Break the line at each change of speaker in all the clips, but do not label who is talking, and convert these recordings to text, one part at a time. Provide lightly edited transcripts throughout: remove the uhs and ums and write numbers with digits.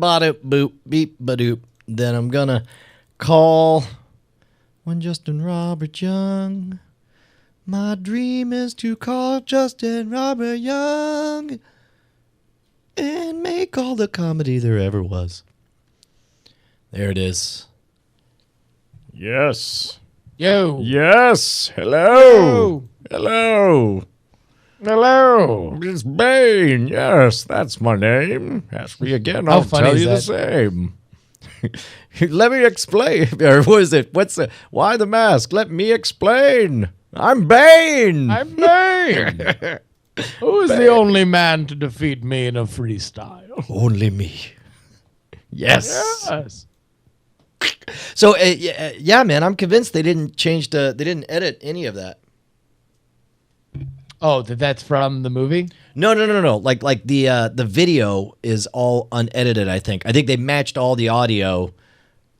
ba-doop, boop, beep, ba-doop. Then I'm gonna call when Justin Robert Young. My dream is to call Justin Robert Young and make all the comedy there ever was. There it is. Yes.
Yo.
Yes. Hello. Hello.
Hello.
It's Bane. Yes, that's my name. Ask me again. I'll tell you the same. Let me explain. Or what is it? Why the mask? Let me explain. I'm Bane.
I'm Bane. Who is the only man to defeat me in a freestyle?
Only me. Yes.
Yes.
So yeah, man, I'm convinced they didn't edit any of that.
Oh, that's from the movie?
No. Like the video is all unedited, I think. I think they matched all the audio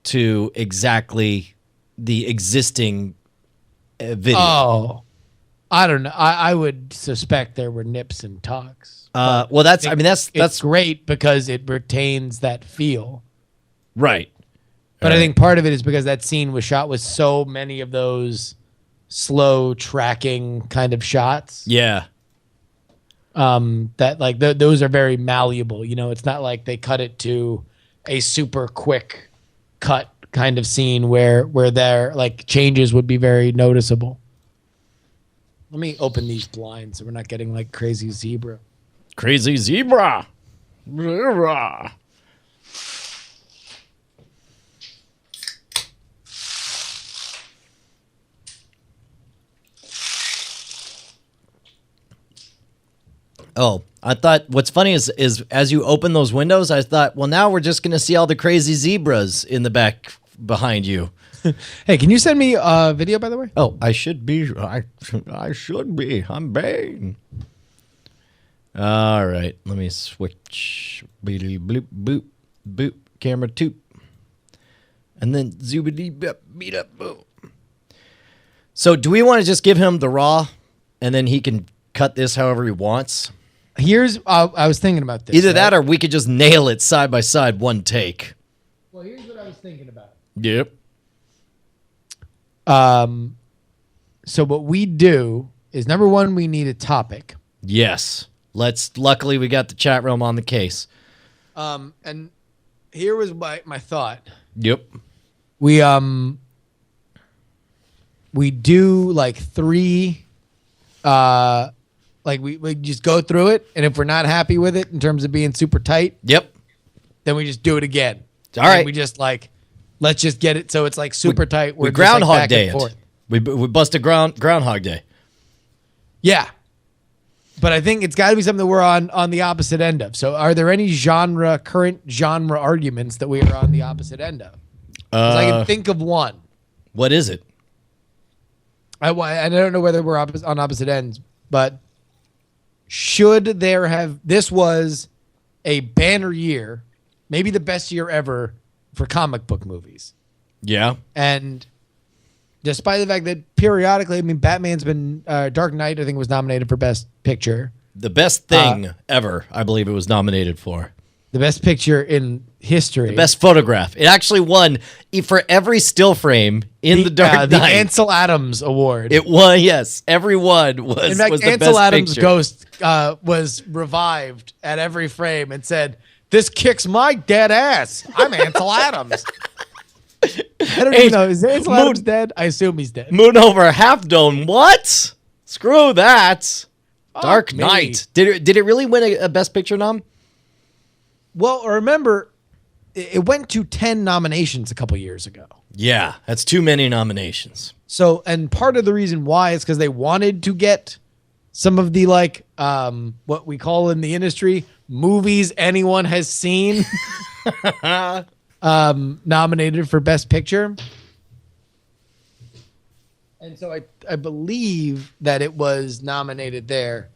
to exactly the existing video.
Oh. I don't know. I would suspect there were nips and tucks.
Well, that's
great because it retains that feel.
Right.
But I think part of it is because that scene was shot with so many of those slow tracking kind of shots.
Yeah.
That like those are very malleable. You know, it's not like they cut it to a super quick cut kind of scene where their like changes would be very noticeable. Let me open these blinds so we're not getting like crazy zebra.
Crazy zebra. Zebra. Oh, I thought what's funny is as you open those windows, I thought, well, now we're just going to see all the crazy zebras in the back behind you.
Hey, can you send me a video, by the way?
Oh, I should be. I should be. I'm Bane. All right, let me switch. Beep, bloop, boop, boop. Camera 2. And then zoobity beat up boom. So, do we want to just give him the raw, and then he can cut this however he wants?
Here's I was thinking about this.
Either that, or we could just nail it side by side, one take.
Well, here's what I was thinking about.
Yep.
So what we do is, number one, we need a topic.
Yes. Luckily, we got the chat room on the case.
And here was my thought.
Yep.
We do like 3. Like we just go through it, and if we're not happy with it in terms of being super tight,
yep,
then we just do it again.
All right.
We just like, let's just get it so it's like super tight.
We Groundhog Day it. We busted Groundhog Day.
Yeah. But I think it's got to be something that we're on the opposite end of. So are there any current genre arguments that we are on the opposite end of? 'Cause I can think of one.
What is it?
I don't know whether we're on opposite ends, but should there have... This was a banner year, maybe the best year ever for comic book movies.
Yeah.
And despite the fact that periodically, I mean, Batman's been... Dark Knight, I think, was nominated for Best Picture.
The best thing ever, I believe it was nominated for.
The best picture in history.
The best photograph. It actually won for every still frame in the Dark Knight.
The Ansel Adams Award.
It won, yes. Every one was.
In fact,
was the
Ansel
best
Adams'
picture.
ghost was revived at every frame and said, "This kicks my dead ass. I'm Ansel Adams." I don't even know. Is Ansel Adams dead? I assume he's dead.
Moon over Half Dome. What? Screw that. Dark Knight. Did it really win a Best Picture nom?
Well, remember, it went to 10 nominations a couple years ago.
Yeah, that's too many nominations.
So, and part of the reason why is because they wanted to get some of the, like, what we call in the industry, movies anyone has seen nominated for Best Picture. And so I believe that it was nominated there.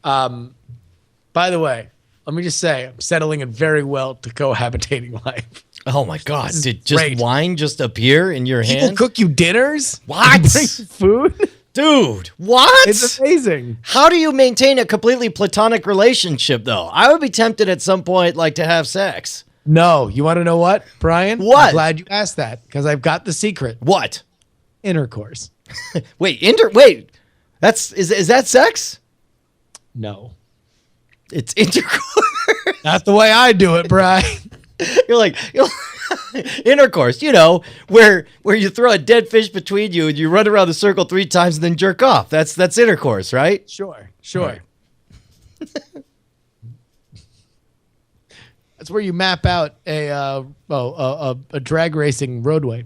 By the way, let me just say, I'm settling in very well to cohabitating life.
Oh my God! Did just wine just appear in your hand?
People cook you dinners?
What?
Bring food?
Dude, what?
It's amazing.
How do you maintain a completely platonic relationship, though? I would be tempted at some point, like, to have sex.
No. You want to know what, Brian?
What?
I'm glad you asked that because I've got the secret.
What?
Intercourse.
Wait, is that sex?
No.
It's intercourse.
Not the way I do it, Brian.
You're like intercourse, where you throw a dead fish between you and you run around the circle 3 times and then jerk off. That's intercourse, right?
Sure.
Right.
That's where you map out a drag racing roadway.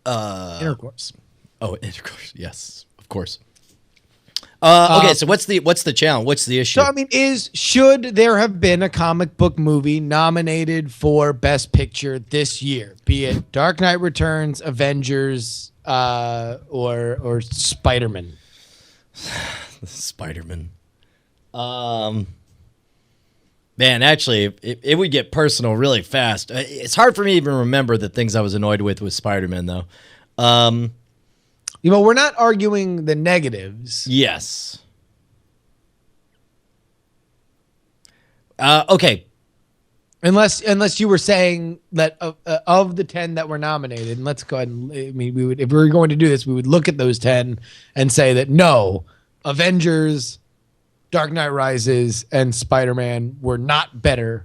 Intercourse.
Oh, intercourse. Yes, of course. Okay, so what's the challenge? What's the issue?
So I mean, should there have been a comic book movie nominated for Best Picture this year? Be it Dark Knight Returns, Avengers, or Spider-Man?
Spider-Man. Man, actually, it would get personal really fast. It's hard for me to even remember the things I was annoyed with Spider-Man, though.
We're not arguing the negatives.
Yes. Okay.
Unless you were saying that of the 10 that were nominated, and let's go ahead and if we were going to do this, we would look at those 10 and say that no, Avengers, Dark Knight Rises, and Spider-Man were not better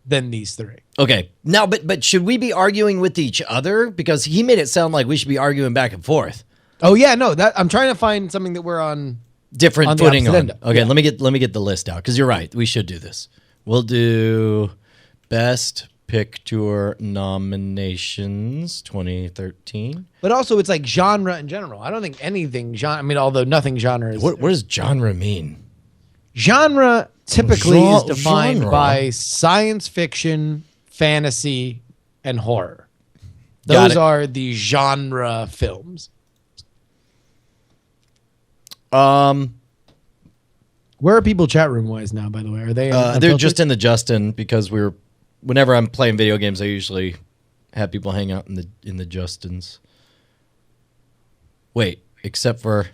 than these 3.
Okay. Now, but should we be arguing with each other? Because he made it sound like we should be arguing back and forth.
Oh yeah, no. That I'm trying to find something that we're on
different footing on. Okay,
yeah.
let me get the list out because you're right. We should do this. We'll do Best Picture nominations 2013.
But also, it's like genre in general. I don't think anything genre. I mean, although nothing genre is.
What does genre mean?
Genre typically is defined
genre.
by science fiction, fantasy, and horror. Those are the genre films.
Where
are people chat room wise now, by the way? Are they
they're just in the Justin because whenever I'm playing video games, I usually have people hang out in the Justins. Wait, except for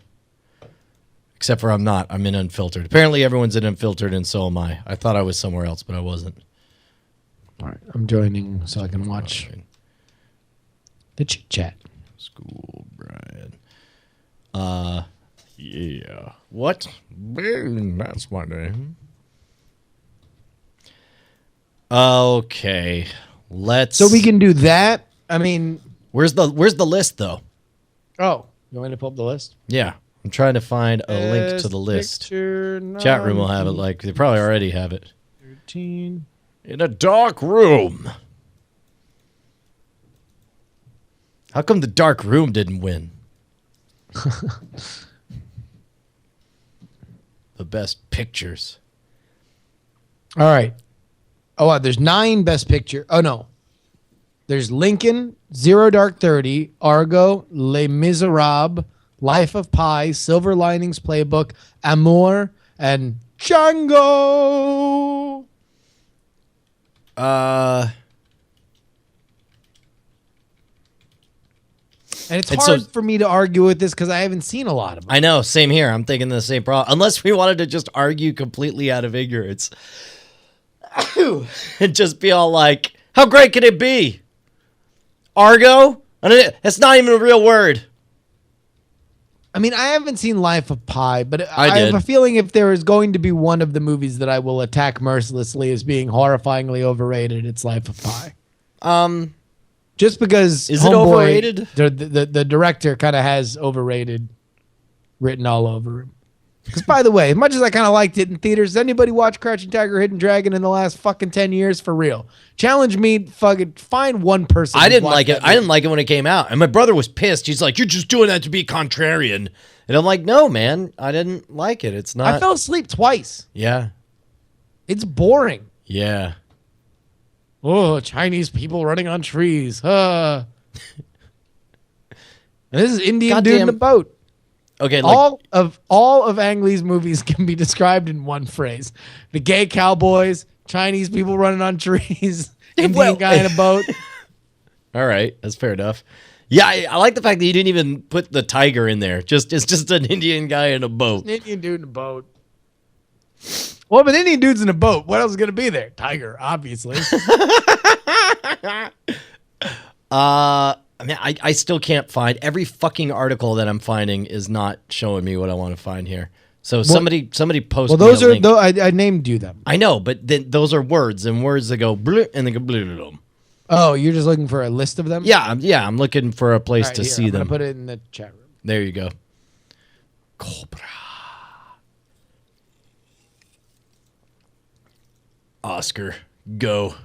I'm not. I'm in Unfiltered. Apparently everyone's in Unfiltered and so am I. I thought I was somewhere else, but I wasn't.
All right, I'm joining so I can watch the chit chat.
School, Brian. Yeah. What? Bane, that's my name. Okay.
So we can do that. I mean,
where's the list though?
Oh, you want me to pull up the list?
Yeah. I'm trying to find a link to the list. Chat room will have it. Like they probably already have it.
13.
In a dark room. How come the dark room didn't win? The best pictures.
All right. Oh, wow, there's 9 best picture. Oh, no. There's Lincoln, Zero Dark 30, Argo, Les Miserables, Life of Pi, Silver Linings Playbook, Amour, and Django. And it's hard for me to argue with this because I haven't seen a lot of them.
I know, same here. I'm thinking the same problem. Unless we wanted to just argue completely out of ignorance. And just be all like, how great can it be? Argo? That's not even a real word.
I mean, I haven't seen Life of Pi, but
I
have a feeling if there is going to be one of the movies that I will attack mercilessly as being horrifyingly overrated, it's Life of Pi. Just because
is it overrated?
The director kind of has overrated written all over him. Because by the way, as much as I kind of liked it in theaters, does anybody watch Crouching Tiger, Hidden Dragon in the last fucking 10 years for real? Challenge me, fucking find one person.
I didn't like it. I didn't like it when it came out, and my brother was pissed. He's like, "You're just doing that to be contrarian," and I'm like, "No, man, I didn't like it. It's not."
I fell asleep twice.
Yeah,
it's boring.
Yeah.
Oh, Chinese people running on trees. And this is Indian dude in a boat.
Okay,
all of Ang Lee's movies can be described in one phrase: the gay cowboys, Chinese people running on trees, Indian guy in a boat.
All right, that's fair enough. Yeah, I like the fact that you didn't even put the tiger in there. It's just an Indian guy in a boat.
An Indian dude in a boat. Well, but Indian dudes in a boat. What else is going to be there? Tiger, obviously.
I mean, I still can't find every fucking article that I'm finding is not showing me what I want to find here. So somebody post.
Well, those are I named you them.
I know, but then those are words and words that go bleh and they go bleh.
Oh, you're just looking for a list of them?
Yeah, I'm looking for a place to see them.
I'm gonna put it in the chat room.
There you go. Cobra. Oscar, go.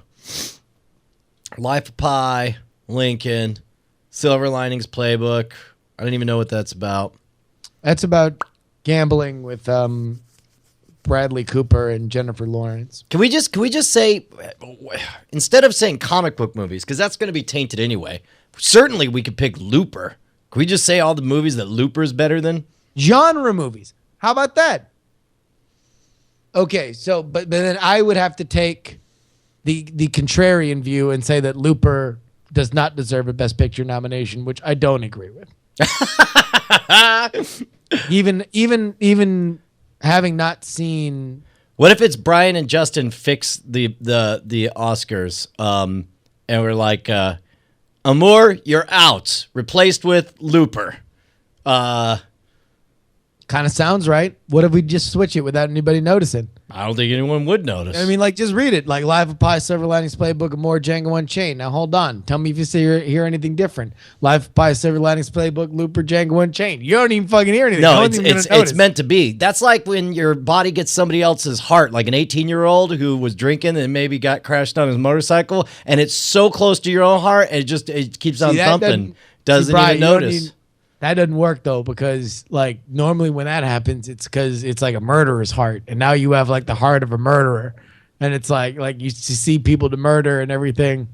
Life of Pi, Lincoln, Silver Linings Playbook. I don't even know what that's about.
That's about gambling with Bradley Cooper and Jennifer Lawrence.
Can we just say, instead of saying comic book movies, because that's going to be tainted anyway, certainly we could pick Looper. Can we just say all the movies that Looper's better than?
Genre movies. How about that? Okay, so but then I would have to take the contrarian view and say that Looper does not deserve a Best Picture nomination, which I don't agree with. even having not seen.
What if it's Brian and Justin fix the Oscars, and we're like, Amour, you're out, replaced with Looper.
Kind of sounds right. What if we just switch it without anybody noticing?
I don't think anyone would notice.
I mean, like, just read it. Like, Life of Pi, Silver Linings Playbook, Amour, Django Unchained. Now, hold on. Tell me if you hear anything different. Life of Pi, Silver Linings Playbook, Looper, Django Unchained. You don't even fucking hear anything.
No, it's meant to be. That's like when your body gets somebody else's heart, like an 18-year-old who was drinking and maybe got crashed on his motorcycle, and it's so close to your own heart, it keeps on thumping. Doesn't even notice.
That doesn't work though, because like normally when that happens, it's because it's like a murderer's heart, and now you have like the heart of a murderer, and it's like you see people to murder and everything.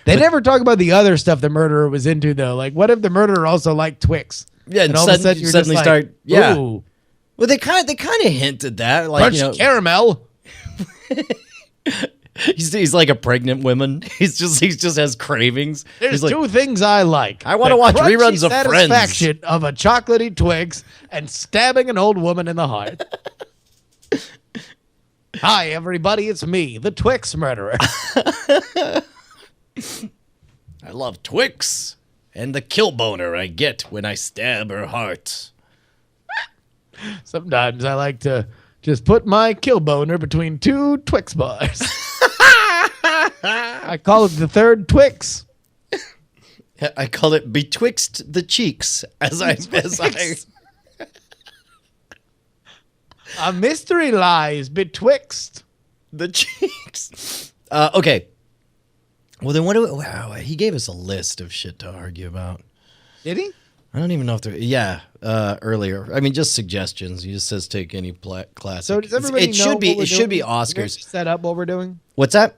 They never talk about the other stuff the murderer was into though. Like, what if the murderer also liked Twix?
Yeah, and all of a sudden you suddenly start. Yeah. Ooh. Well, they kind of hinted that, like,
Crunch caramel.
He's like a pregnant woman. He just has cravings.
There's
like,
two things I like.
I want to watch reruns of Friends.
Satisfaction of a chocolatey Twix and stabbing an old woman in the heart. Hi, everybody. It's me, the Twix murderer.
I love Twix and the kill boner I get when I stab her heart.
Sometimes I like to just put my kill boner between two Twix bars. I call it the third Twix.
I call it betwixt the cheeks
A mystery lies betwixt
the cheeks. Okay. Well, then wow, he gave us a list of shit to argue about.
Did he?
I don't even know if they're... Yeah, earlier. I mean, just suggestions. He just says take any classic.
So does everybody know
it should be Oscars.
Set up what we're doing?
What's that?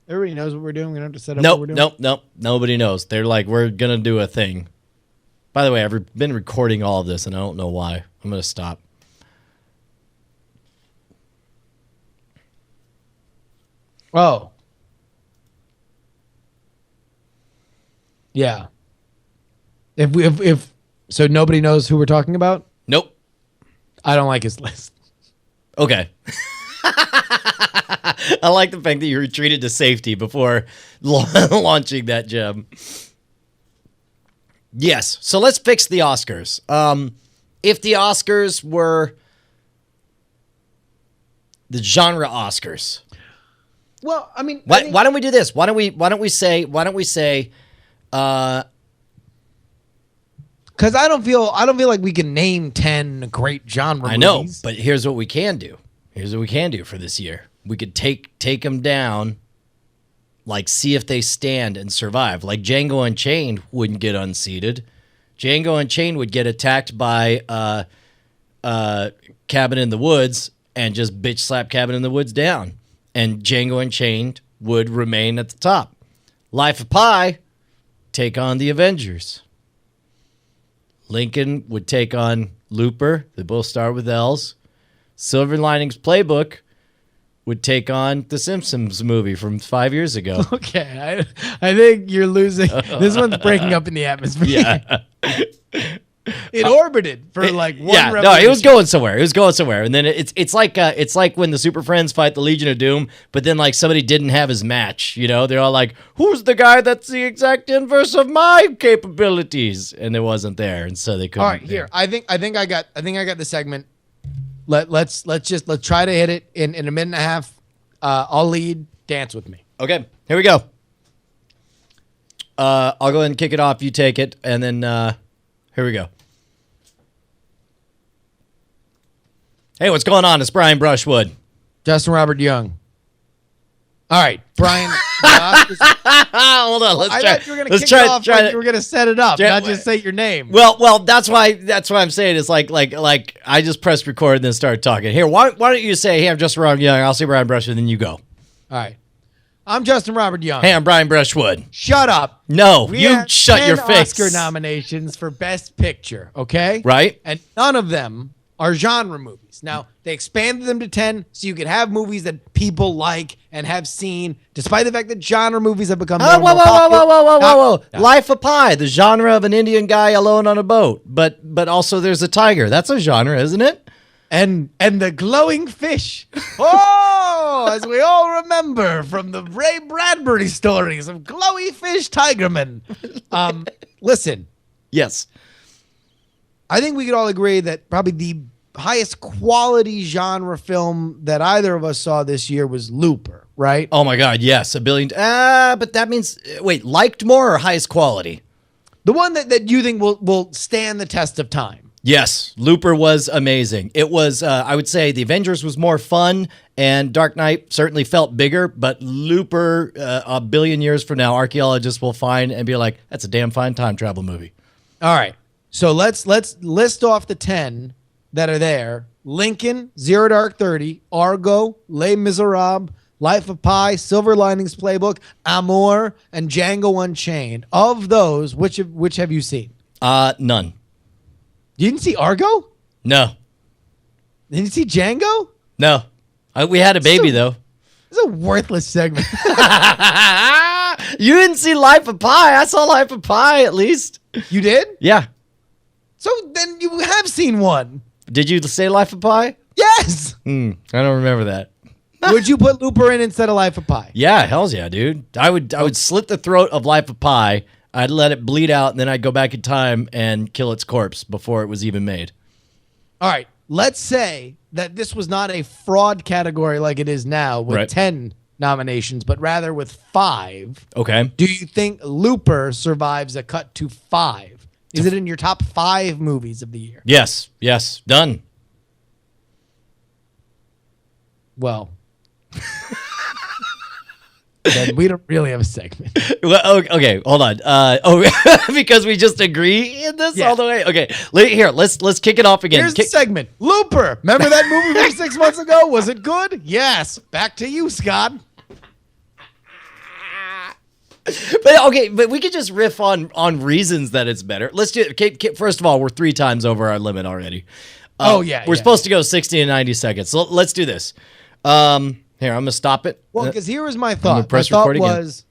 Everybody knows what we're doing. We don't have to set up what we're doing?
Nope. Nobody knows. They're like, we're going to do a thing. By the way, I've been recording all of this, and I don't know why. I'm going to stop.
Oh. Yeah. If so nobody knows who we're talking about?
Nope.
I don't like his list.
Okay. I like the fact that you retreated to safety before launching that gem. Yes. So let's fix the Oscars. If the Oscars were the genre Oscars.
Well, I mean,
why don't we do this? Why don't we say
because I don't feel like we can name 10 great genre movies.
I know, but here's what we can do. For this year. We could take them down, like see if they stand and survive. Like Django Unchained wouldn't get unseated. Django Unchained would get attacked by Cabin in the Woods and just bitch slap Cabin in the Woods down. And Django Unchained would remain at the top. Life of Pi, take on the Avengers. Lincoln would take on Looper. They both start with L's. Silver Linings Playbook would take on the Simpsons movie from 5 years ago.
Okay, I think you're losing. This one's breaking up in the atmosphere.
Yeah.
It orbited for like one
yeah, no,
revolution.
it was going somewhere. It was going somewhere. And then it's like when the Super Friends fight the Legion of Doom, but then like somebody didn't have his match. You know, they're all like, "Who's the guy that's the exact inverse of my capabilities?" And it wasn't there, and so they couldn't.
All right, here. I think I got the segment. Let's try to hit it in a minute and a half. I'll lead. Dance with me.
Okay, here we go. I'll go ahead and kick it off. You take it, and then here we go. Hey, what's going on? It's Brian Brushwood.
Justin Robert Young. All right, Brian.
Hold on.
I thought you were going to kick it off like you were going to set it up, not just say your name.
Well, that's why I'm saying it's like I just pressed record and then started talking. Here, why don't you say, "Hey, I'm Justin Robert Young. I'll say Brian Brushwood," and then you go.
All right. I'm Justin Robert Young.
Hey, I'm Brian Brushwood.
Shut up.
No, you shut your face.
Oscar nominations for Best Picture, okay?
Right.
And none of them are genre movies. Now, they expanded them to 10 so you could have movies that people like and have seen, despite the fact that genre movies have become more popular.
Whoa. Life of Pi, the genre of an Indian guy alone on a boat. But also there's a tiger. That's a genre, isn't it?
And the glowing fish. Oh, as we all remember from the Ray Bradbury stories of glowy fish tigermen. Listen.
Yes.
I think we could all agree that probably the highest quality genre film that either of us saw this year was Looper, right?
Oh my God, yes. 1 billion. But that means, wait, liked more or highest quality?
The one that you think will stand the test of time.
Yes, Looper was amazing. It was, I would say, The Avengers was more fun, and Dark Knight certainly felt bigger, but Looper, 1 billion years from now, archaeologists will find and be like, that's a damn fine time travel movie.
All right, so let's list off the 10 that are there. Lincoln, Zero Dark 30, Argo, Les Miserables, Life of Pi, Silver Linings Playbook, Amour, and Django Unchained. Of those, which have you seen?
None.
You didn't see Argo?
No.
Didn't you see Django?
No. We had a baby, though.
It's a worthless segment.
You didn't see Life of Pi. I saw Life of Pi, at least.
You did?
Yeah.
So then you have seen one.
Did you say Life of Pi?
Yes.
I don't remember that.
Would you put Looper in instead of Life of Pi?
Yeah, hells yeah, dude. I would slit the throat of Life of Pi. I'd let it bleed out, and then I'd go back in time and kill its corpse before it was even made.
All right. Let's say that this was not a fraud category like it is now with 10 nominations, but rather with 5.
Okay.
Do you think Looper survives a cut to 5? Is it in your top 5 movies of the year?
Yes. Yes. Done.
Well... Then we don't really have a segment.
Well, okay, hold on. Because we just agree in this all the way. Okay, here, let's kick it off again.
Here's the segment. Looper. Remember that movie from 6 months ago? Was it good? Yes. Back to you, Scott.
But we could just riff on reasons that it's better. Let's do it. First of all, we're 3 times over our limit already. We're supposed to go 60 and 90 seconds. So let's do this. Here, I'm going to stop it.
Well, because here was my thought. My thought was,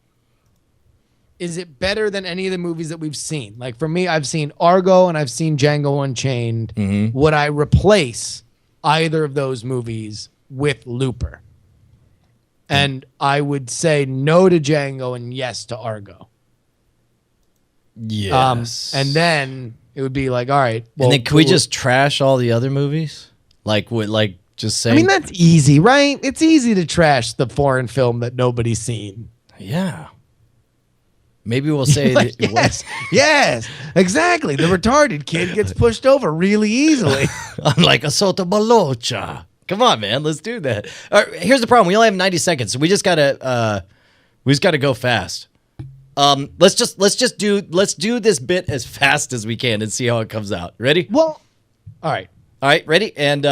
is it better than any of the movies that we've seen? Like, for me, I've seen Argo and I've seen Django Unchained.
Mm-hmm.
Would I replace either of those movies with Looper? And I would say no to Django and yes to Argo.
Yes.
And then it would be like, all right.
Well, and then can we just trash all the other movies? Just saying.
I mean, that's easy, right? It's easy to trash the foreign film that nobody's seen.
Yeah. Maybe we'll say
like, yes, exactly. The retarded kid gets pushed over really easily.
I'm like a sota balocha. Come on, man. Let's do that. All right, here's the problem. We only have 90 seconds, so we just gotta go fast. Let's do this bit as fast as we can and see how it comes out. Ready?
Well, all right,
ready? And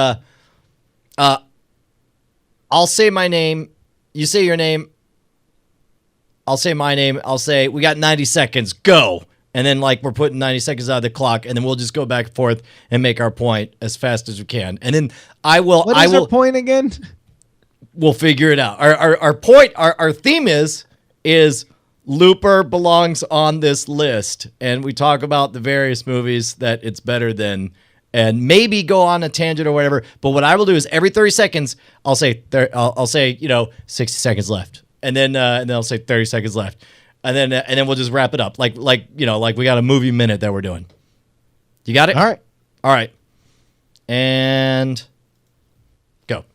I'll say my name. You say your name. I'll say my name. I'll say we got 90 seconds. Go. And then we're putting 90 seconds out of the clock, and then we'll just go back and forth and make our point as fast as we can. And then I will.
What is our point again?
We'll figure it out. Our point. Our theme is Looper belongs on this list, and we talk about the various movies that it's better than, and maybe go on a tangent or whatever. But what I will do is every 30 seconds, I'll say, 60 seconds left, and then I'll say 30 seconds left, and then we'll just wrap it up, like we got a movie minute that we're doing. You got it?
All
right, and go.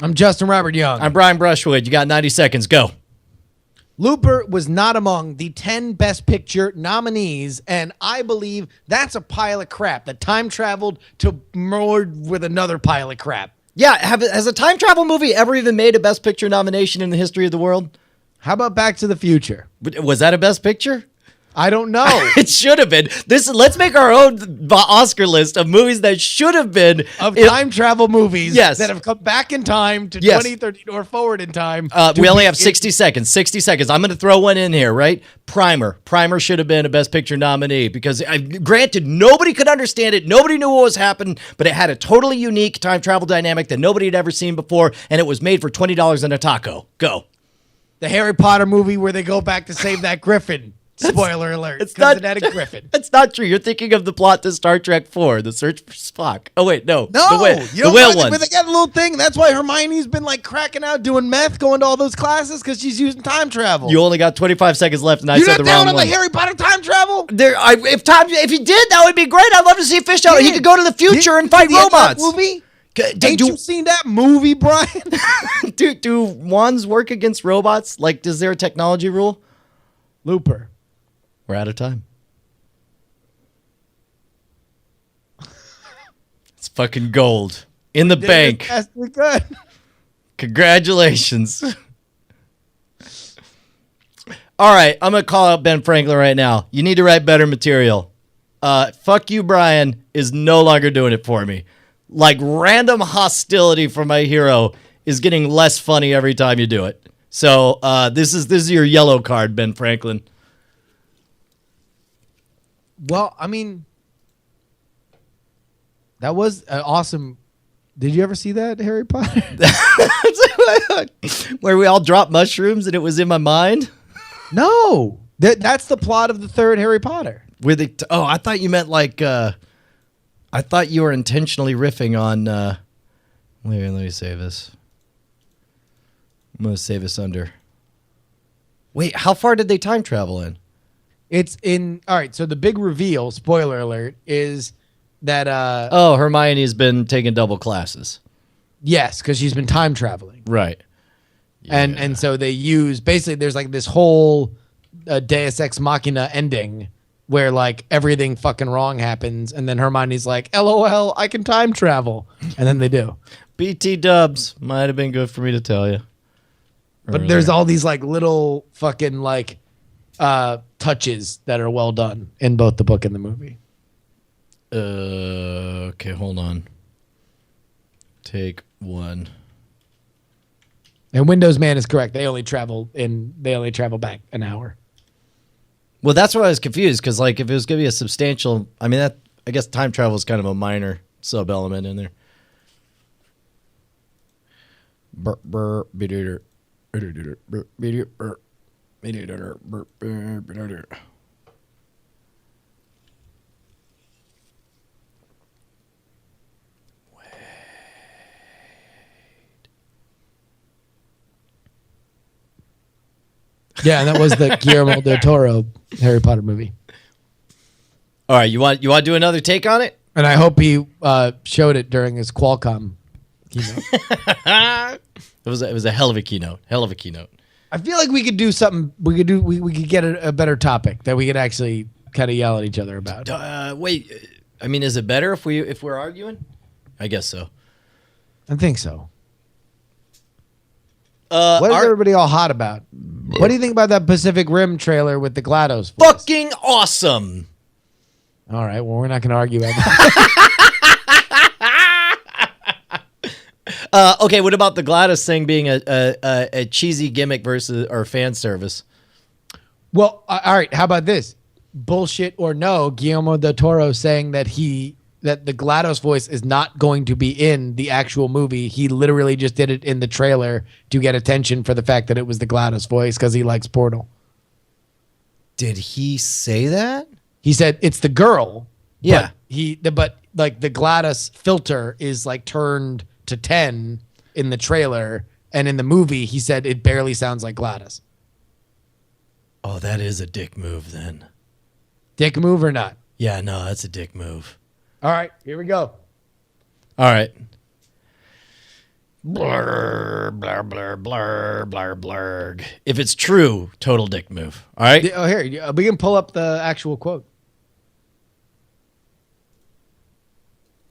I'm Justin Robert Young.
I'm Brian Brushwood. You got 90 seconds. Go.
Looper was not among the 10 Best Picture nominees, and I believe that's a pile of crap that time traveled to merge with another pile of crap.
Yeah, has a time travel movie ever even made a Best Picture nomination in the history of the world?
How about Back to the Future?
Was that a Best Picture?
I don't know.
It should have been. Let's make our own Oscar list of movies that should have been
time travel movies.
Yes.
That have come back in time to 2013 or forward in time.
We only have 60 seconds. 60 seconds. I'm going to throw one in here, right? Primer should have been a Best Picture nominee because, granted, nobody could understand it. Nobody knew what was happening, but it had a totally unique time travel dynamic that nobody had ever seen before, and it was made for $20 and a taco. Go.
The Harry Potter movie where they go back to save that griffin. Spoiler alert.
It's not
it had a griffin.
It's not true. You're thinking of the plot to Star Trek 4, The Search for Spock. Oh, wait, no.
No.
The whale one.
But they got a little thing. That's why Hermione's been like cracking out doing meth, going to all those classes because she's using time travel.
You only got 25 seconds left, and I said the wrong one.
You're not down on the Harry Potter time travel?
If he did, that would be great. I'd love to see a fish out. He could go to the future and fight robots.
Movie? Ain't you seen that movie, Brian?
do wands work against robots? Like, is there a technology rule?
Looper.
We're out of time. It's fucking gold in the bank.
We good.
Congratulations. All right, I'm going to call out Ben Franklin right now. You need to write better material. Fuck you, Brian, is no longer doing it for me. Like, random hostility for my hero is getting less funny every time you do it. So this is your yellow card, Ben Franklin.
Well, I mean, that was awesome. Did you ever see that, Harry Potter?
Where we all dropped mushrooms and it was in my mind?
No. That's the plot of the third Harry Potter.
I thought you meant like, I thought you were intentionally riffing on, let me save this. I'm going to save this under. Wait, how far did they time travel in?
It's in, all right, so the big reveal, spoiler alert, is that...
Hermione's been taking double classes.
Yes, because she's been time traveling.
Right. Yeah.
And so they use, basically there's like this whole Deus Ex Machina ending where like everything fucking wrong happens, and then Hermione's like, LOL, I can time travel. And then they do.
BT dubs. Might have been good for me to tell you.
But there's all these like little fucking like... touches that are well done in both the book and the movie.
Okay, hold on. Take one.
And Windows Man is correct. They only travel back an hour.
Well, that's why I was confused, because like if it was gonna be a substantial, I mean that I guess time travel is kind of a minor sub element in there.
Yeah, and that was the Guillermo del Toro Harry Potter movie.
All right, you want to do another take on it?
And I hope he showed it during his Qualcomm keynote.
It was a hell of a keynote. Hell of a keynote.
I feel like we could do something. We could get a better topic that we could actually kind of yell at each other about.
Wait, I mean, is it better if we're arguing? I guess so.
I think so. What is everybody all hot about? What do you think about that Pacific Rim trailer with the GLaDOS voice?
Fucking awesome.
All right, well, we're not going to argue about that.
Okay, what about the GLaDOS thing being a cheesy gimmick versus or fan service?
Well, all right, how about this? Bullshit or no, Guillermo del Toro saying that the GLaDOS voice is not going to be in the actual movie. He literally just did it in the trailer to get attention for the fact that it was the GLaDOS voice because he likes Portal.
Did he say that?
He said it's the girl.
Yeah.
But like the GLaDOS filter is like turned to 10 in the trailer, and in the movie he said it barely sounds like GLaDOS.
Oh, that is a dick move then.
Dick move or not?
Yeah, no, that's a dick move.
All right, here we go.
All right. Blur, blur, blur, blur, blur, blurg. If it's true, total dick move. All right.
Oh, here we can pull up the actual quote.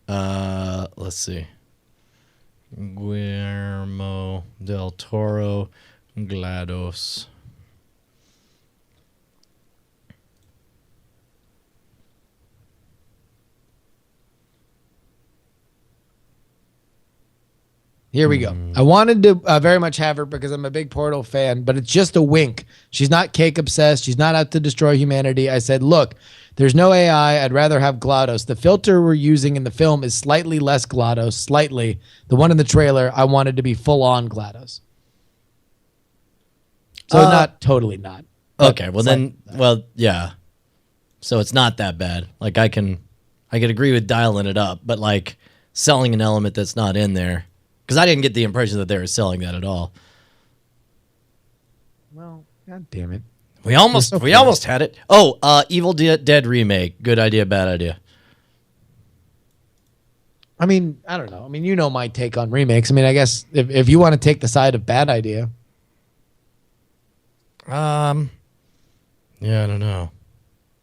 Let's see. Guillermo del Toro, GLaDOS.
Here we go. I wanted to very much have her because I'm a big Portal fan, but it's just a wink. She's not cake obsessed. She's not out to destroy humanity. I said, look, there's no AI. I'd rather have GLaDOS. The filter we're using in the film is slightly less GLaDOS, slightly. The one in the trailer, I wanted to be full on GLaDOS. So not totally not.
Okay, well then, yeah. So it's not that bad. Like I can agree with dialing it up, but like selling an element that's not in there. Because I didn't get the impression that they were selling that at all.
Well, god damn it.
We almost had it. Oh, Evil Dead remake. Good idea, bad idea.
I mean, I don't know. I mean, you know my take on remakes. I mean, I guess if you want to take the side of bad idea.
Yeah, I don't know.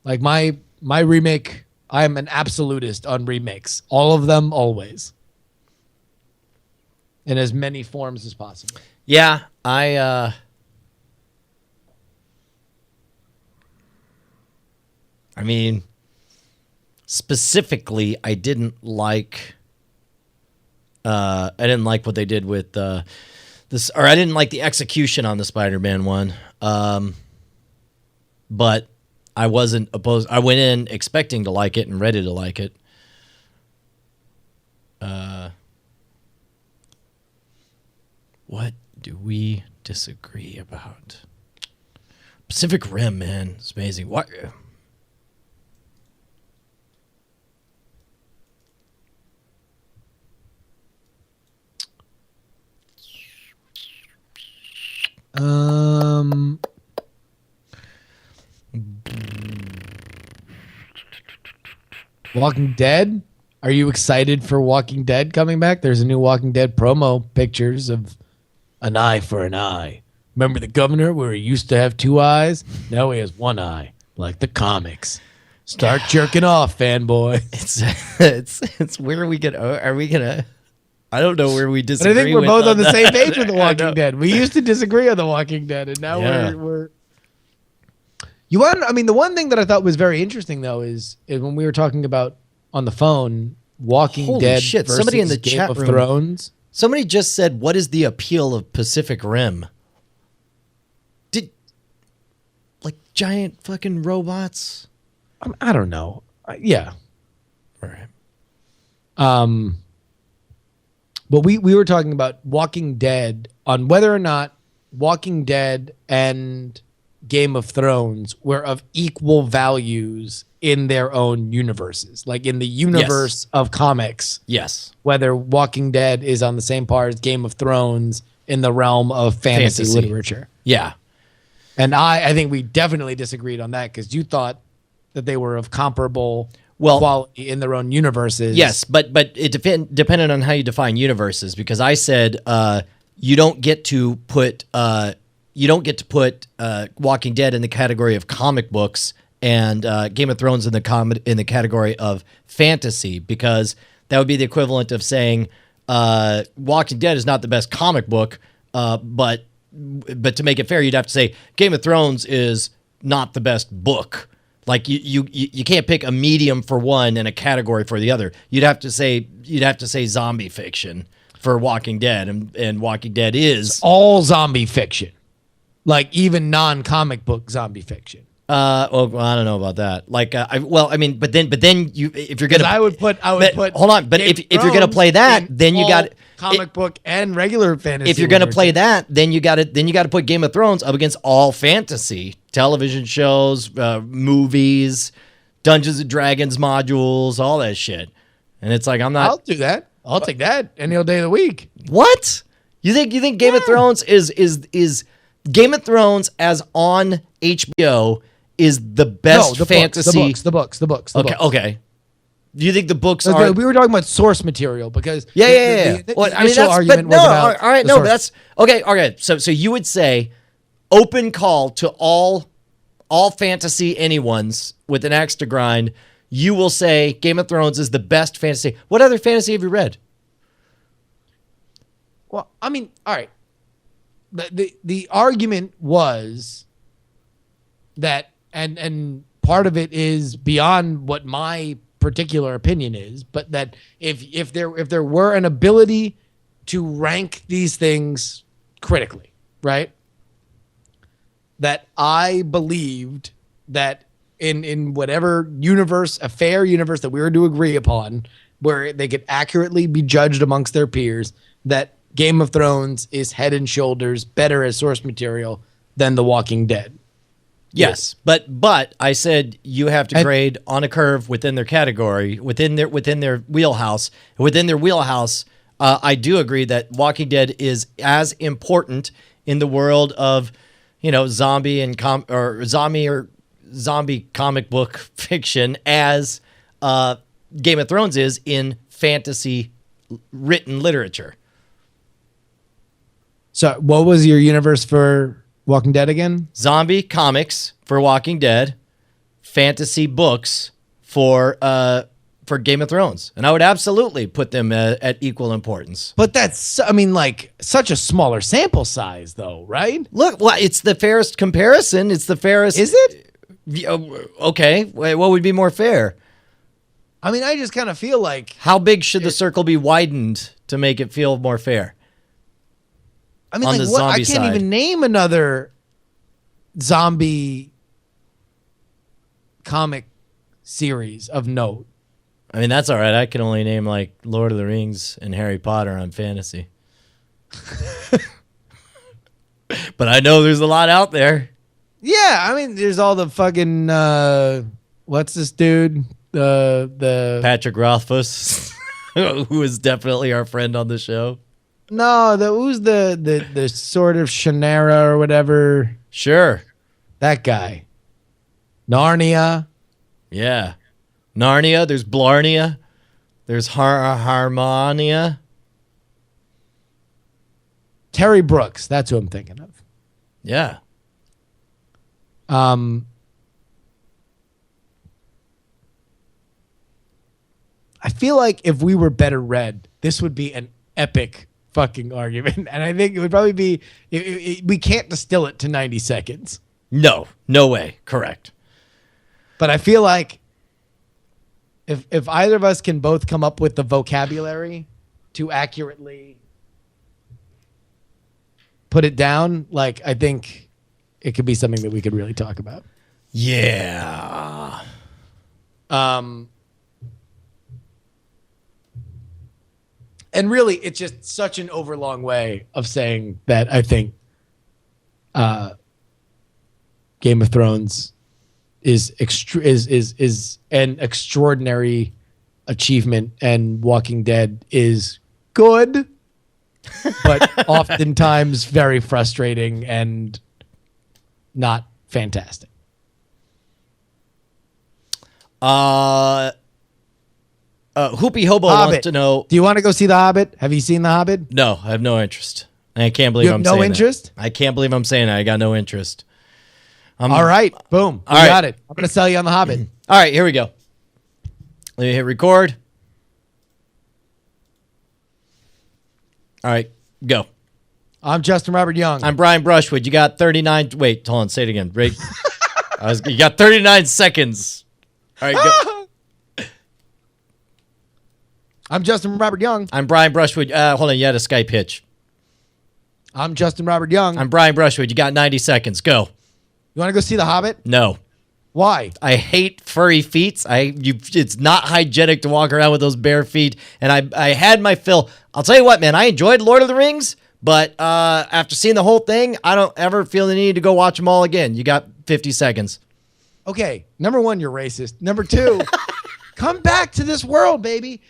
Like my remake, I'm an absolutist on remakes. All of them, always. In as many forms as possible.
Yeah, I mean, specifically, I didn't like what they did with this, or I didn't like the execution on the Spider-Man one. But I wasn't opposed. I went in expecting to like it and ready to like it. What do we disagree about? Pacific Rim, man. It's amazing. What?
Walking Dead? Are you excited for Walking Dead coming back? There's a new Walking Dead promo pictures of an eye for an eye. Remember the governor where he used to have two eyes? Now he has one eye, like the comics. Start jerking off, fanboy.
It's where we get. Are we gonna? I don't know where we disagree.
But I think we're both on the same page with The
I
Walking
know.
Dead. We used to disagree on The Walking Dead, and now
Yeah.
we're. You want? I mean, the one thing that I thought was very interesting though is when we were talking about on the phone, Walking
Holy
Dead
shit,
versus
somebody in the
Game
chat
of
room-
Thrones.
Somebody just said, "What is the appeal of Pacific Rim?" Did like giant fucking robots?
I don't know. Yeah.
All right.
But we were talking about Walking Dead on whether or not Walking Dead and Game of Thrones were of equal values in their own universes, like in the universe of comics.
Yes.
Whether Walking Dead is on the same par as Game of Thrones in the realm of fantasy. Literature.
Yeah.
And I think we definitely disagreed on that because you thought that they were of comparable quality in their own universes.
Yes, but it depended on how you define universes, because I said you don't get to put Walking Dead in the category of comic books and Game of Thrones in the category of fantasy, because that would be the equivalent of saying Walking Dead is not the best comic book, but to make it fair, you'd have to say Game of Thrones is not the best book. Like you can't pick a medium for one and a category for the other. You'd have to say zombie fiction for Walking Dead, and Walking Dead is
all zombie fiction, like even non-comic book zombie fiction.
Well, I don't know about that. Like, but then you, if you're gonna,
I would put.
Hold on, but if you're gonna play that, then you got
comic book and regular fantasy.
If you're gonna play that, then you got to put Game of Thrones up against all fantasy television shows, movies, Dungeons and Dragons modules, all that shit. And it's like, I'm not.
I'll do that. I'll take that any old day of the week.
What? You think Game of Thrones is Game of Thrones as on HBO is the best fantasy?
The books.
Okay. Do you think the books
Okay,
are?
we were talking about source material because
Yeah.
Well, I mean, that's argument was about
all right.
the
No,
source.
that's okay. Okay. So you would say open call to all fantasy anyone's with an axe to grind. You will say Game of Thrones is the best fantasy. What other fantasy have you read?
Well, I mean, all right. The argument was that, and part of it is beyond what my particular opinion is, but that if there were an ability to rank these things critically, right? That I believed that in whatever universe, a fair universe that we were to agree upon, where they could accurately be judged amongst their peers, that Game of Thrones is head and shoulders better as source material than The Walking Dead.
Yes, but I said you have to grade on a curve within their category, within their wheelhouse. Within their wheelhouse, I do agree that Walking Dead is as important in the world of, zombie comic book fiction as Game of Thrones is in fantasy written literature.
So, what was your universe for Walking Dead again?
Zombie comics for Walking Dead, fantasy books for Game of Thrones, and I would absolutely put them at equal importance.
But that's, I mean, like such a smaller sample size, though, right?
Look, well, it's the fairest comparison. It's the fairest.
Is it?
Okay, what would be more fair?
I mean, I just kind of feel like,
How big should the circle be widened to make it feel more fair?
I mean,
on
like
the
what? I
zombie
can't
side.
even name another zombie comic series of note.
I mean, that's all right. I can only name like Lord of the Rings and Harry Potter on fantasy. But I know there's a lot out there.
Yeah, I mean, there's all the fucking what's this dude? The
Patrick Rothfuss, who is definitely our friend on the show.
no, who's the sort of Shannara or whatever,
Sure.
that guy. Narnia.
Yeah. Narnia. There's Blarnia. There's Harmonia.
Terry Brooks, that's who I'm thinking of.
Yeah.
I feel like if we were better read, this would be an epic fucking argument. And I think it would probably be, we can't distill it to 90 seconds.
No way. Correct.
But I feel like if either of us can both come up with the vocabulary to accurately put it down, like, I think it could be something that we could really talk about.
Yeah.
And really, it's just such an overlong way of saying that I think Game of Thrones is an extraordinary achievement, and Walking Dead is good, but oftentimes very frustrating and not fantastic.
Hoopy Hobo
Hobbit.
wants to know.
Do you want to go see The Hobbit? Have you seen The Hobbit?
No, I have no interest. I can't believe
You have
I'm
no
saying
interest?
that. I can't believe I'm saying that. I got no interest.
All right, boom,
All
we
right.
got it. I'm gonna sell you on The Hobbit.
All right, here we go. Let me hit record. All right, go.
I'm Justin Robert Young.
I'm Brian Brushwood. You got 39. Wait, hold on. Say it again. Right. You got 39 seconds. All right, go.
I'm Justin Robert Young.
I'm Brian Brushwood. Hold on. You had a Skype hitch.
I'm Justin Robert Young.
I'm Brian Brushwood. You got 90 seconds. Go.
You want to go see The Hobbit?
No.
Why?
I hate furry feet. It's not hygienic to walk around with those bare feet. And I had my fill. I'll tell you what, man. I enjoyed Lord of the Rings, but after seeing the whole thing, I don't ever feel the need to go watch them all again. You got 50 seconds.
Okay, number one, you're racist. Number two, come back to this world, baby.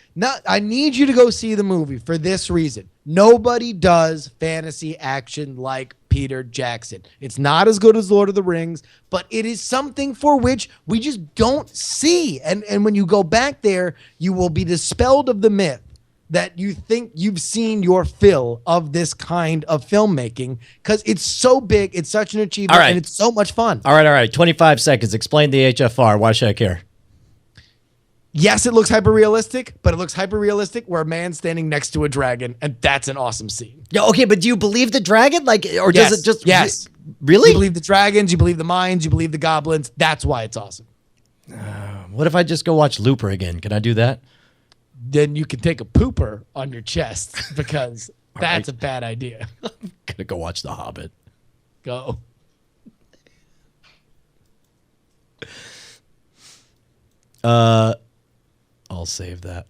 I need you to go see the movie for this reason. Nobody does fantasy action like Peter Jackson. It's not as good as Lord of the Rings, but it is something for which we just don't see. And when you go back there, you will be dispelled of the myth that you think you've seen your fill of this kind of filmmaking because it's so big, it's such an achievement, and it's so much fun.
All right. 25 seconds. Explain the HFR. Why should I care?
Yes, it looks hyper-realistic, but it looks hyper-realistic where a man's standing next to a dragon, and that's an awesome scene.
Yeah, okay, but do you believe the dragon? Or does it just...
Yes.
Really?
You believe the dragons, you believe the mines, you believe the goblins. That's why it's awesome.
What if I just go watch Looper again? Can I do that?
Then you can take a pooper on your chest because that's a bad idea.
I'm gonna go watch The Hobbit.
Go.
I'll save that.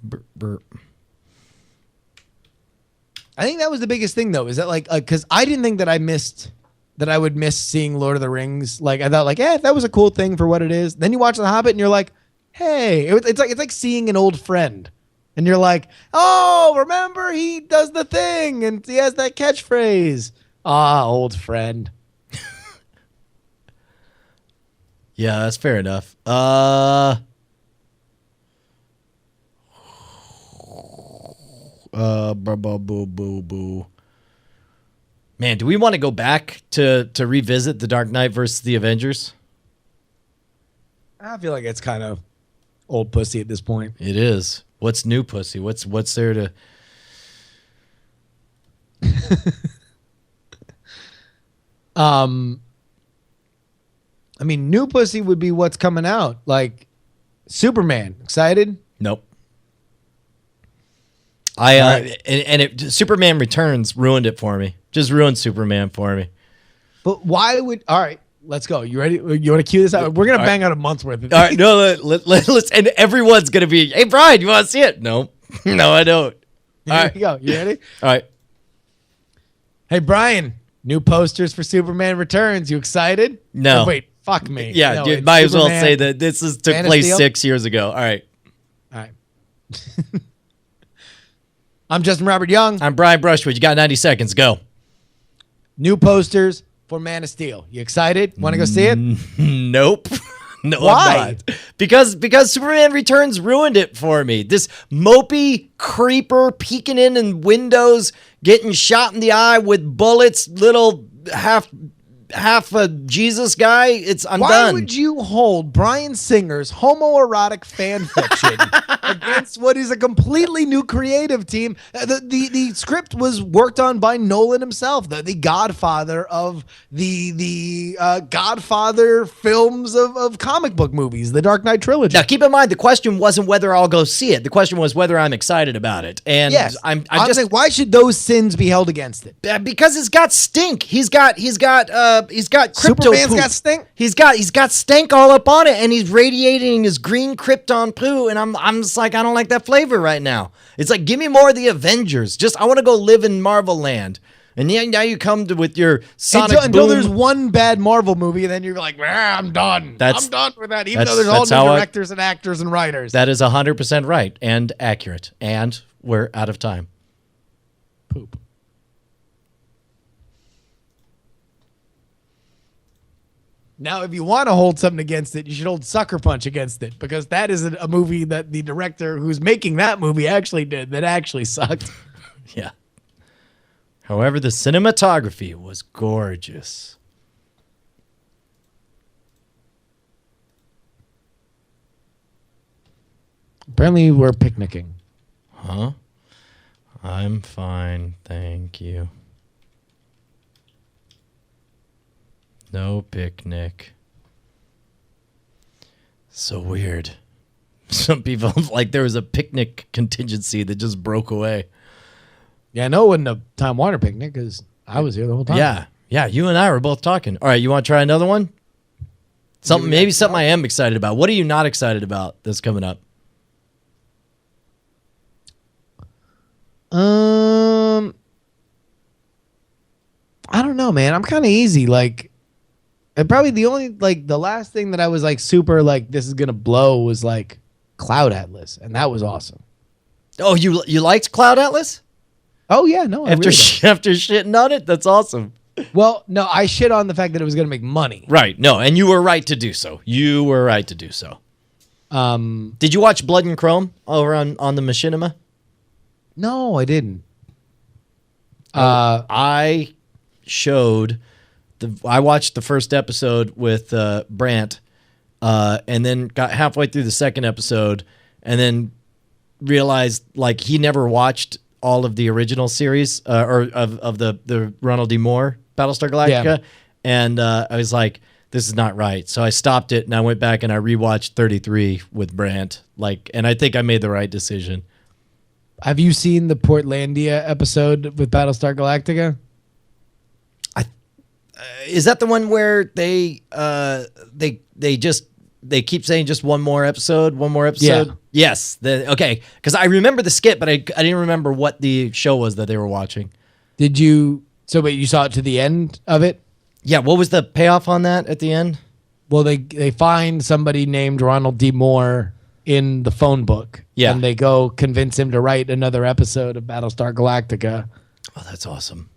Burp, burp.
I think that was the biggest thing, though, is that because I didn't think that I would miss seeing Lord of the Rings. Like I thought, that was a cool thing for what it is. Then you watch The Hobbit, and you're like, hey, it's like seeing an old friend, and you're like, oh, remember he does the thing, and he has that catchphrase. Ah, old friend.
Yeah, that's fair enough. Boo, boo, boo. Man, do we want to go back to revisit The Dark Knight versus the Avengers?
I feel like it's kind of old pussy at this point.
It is. What's new pussy? What's there to...
I mean, new pussy would be what's coming out. Like Superman. Excited?
Nope. Superman Returns ruined it for me. Just ruined Superman for me.
But why would... All right, let's go. You ready? You want to cue this out? We're going to bang out a month's worth of
All right, no, let's... And everyone's going to be, hey, Brian, you want to see it? No. No, I don't. All right.
Here we go. You ready?
All right.
Hey, Brian, new posters for Superman Returns. You excited?
No.
Oh, wait, fuck me.
Yeah,
no,
you might as well
Superman,
say that this took place 6 years ago. All right.
All right. I'm Justin Robert Young.
I'm Brian Brushwood. You got 90 seconds. Go.
New posters for Man of Steel. You excited? Want to go see it?
Nope. No,
why?
I'm not. Because Superman Returns ruined it for me. This mopey creeper peeking in windows, getting shot in the eye with bullets, little half a Jesus guy. I'm
Why
done.
Why would you hold Bryan Singer's homoerotic fan fiction against what is a completely new creative team? The script was worked on by Nolan himself, the godfather of the Godfather films of comic book movies, the Dark Knight trilogy.
Now, keep in mind, the question wasn't whether I'll go see it. The question was whether I'm excited about it. And
yes,
I'm
just saying, why should those sins be held against it?
Because it's got stink. He's got crypto
Superman's
poop.
got stink.
He's got stank all up on it, and he's radiating his green Krypton poo. And I'm just like, I don't like that flavor right now. It's like, give me more of the Avengers. I want to go live in Marvel land. And now you come with your Sonic
until
Boom.
there's one bad Marvel movie, and then you're like, I'm done. I'm done with that. Even though there's all new directors and actors and writers.
That is 100% right and accurate. And we're out of time.
Poop. Now, if you want to hold something against it, you should hold Sucker Punch against it, because that is a movie that the director who's making that movie actually did that actually sucked.
Yeah. However, the cinematography was gorgeous.
Apparently, we're picnicking.
Huh? I'm fine, thank you. No picnic. So weird. Some people, like, there was a picnic contingency that just broke away.
Yeah, I know it wasn't a Time Warner picnic because I was here the whole time.
Yeah, you and I were both talking. All right, you want to try another one? Maybe something I am excited about. What are you not excited about that's coming up?
know, man. I'm kind of easy. Like, and probably the only like the last thing that I was like super like this is gonna blow was like Cloud Atlas, and that was awesome.
Oh, you liked Cloud Atlas?
Oh yeah, no.
After shitting on it, that's awesome.
Well, no, I shit on the fact that it was gonna make money.
Right. No, and you were right to do so. You were right to do so. Did you watch Blood and Chrome over on the Machinima?
No, I didn't.
I watched the first episode with Brant, and then got halfway through the second episode, and then realized like he never watched all of the original series or of the Ronald D. Moore Battlestar Galactica,
Yeah.
and I was like, this is not right. So I stopped it and I went back and I rewatched 33 with Brant, and I think I made the right decision.
Have you seen the Portlandia episode with Battlestar Galactica?
Is that the one where they keep saying just one more episode?
Yeah.
Yes. Okay. Because I remember the skit, but I didn't remember what the show was that they were watching.
Did you? So wait, you saw it to the end of it?
Yeah. What was the payoff on that at the end?
Well, they find somebody named Ronald D. Moore in the phone book.
Yeah.
And they go convince him to write another episode of Battlestar Galactica.
Oh, that's awesome.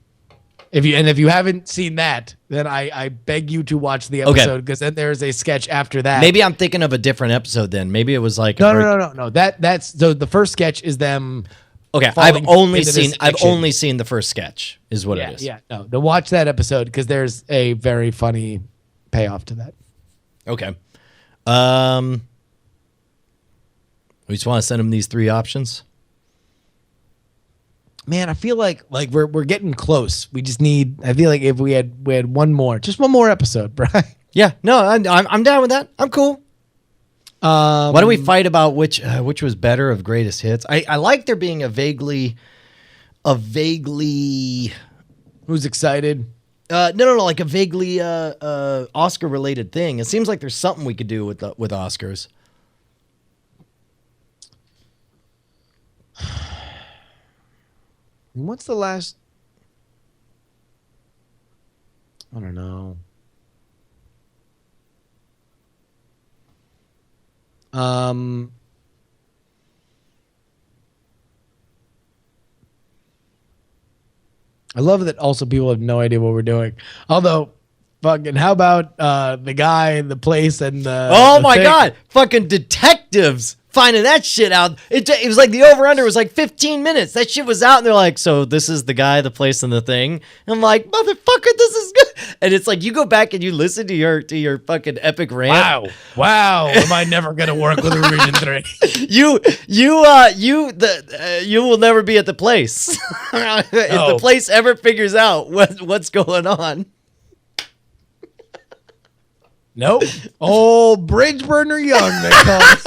If you haven't seen that, then I beg you to watch the episode because then there's a sketch after that.
Maybe I'm thinking of a different episode then. Maybe it was like
No. That's so the first sketch is them.
Okay,
falling
I've only
into this
seen the first sketch. Is what it is.
Yeah, no. To watch that episode because there's a very funny payoff to that.
Okay. We just want to send them these 3 options.
Man, I feel like we're getting close. We just need. I feel like if we had one more episode, Brian.
Yeah, no, I'm down with that. I'm cool. Why don't we fight about which was better of greatest hits? I like there being a vaguely
Who's excited?
No, like a vaguely Oscar related thing. It seems like there's something we could do with Oscars.
What's the last? I don't know. I love that also people have no idea what we're doing. Although, fucking, how about the guy, the place, and the
Oh
the
my
thing?
God! Fucking detectives finding that shit out. It was like the over-under was like 15 minutes. That shit was out, and they're like, so this is the guy, the place, and the thing. And I'm like, motherfucker, this is good. And it's like you go back and you listen to your fucking epic rant.
Wow. Am I never gonna work with Revision 3?
You will never be at the place. If the place ever figures out what's going on.
Nope. Oh, Bridge Burner Young, they call us.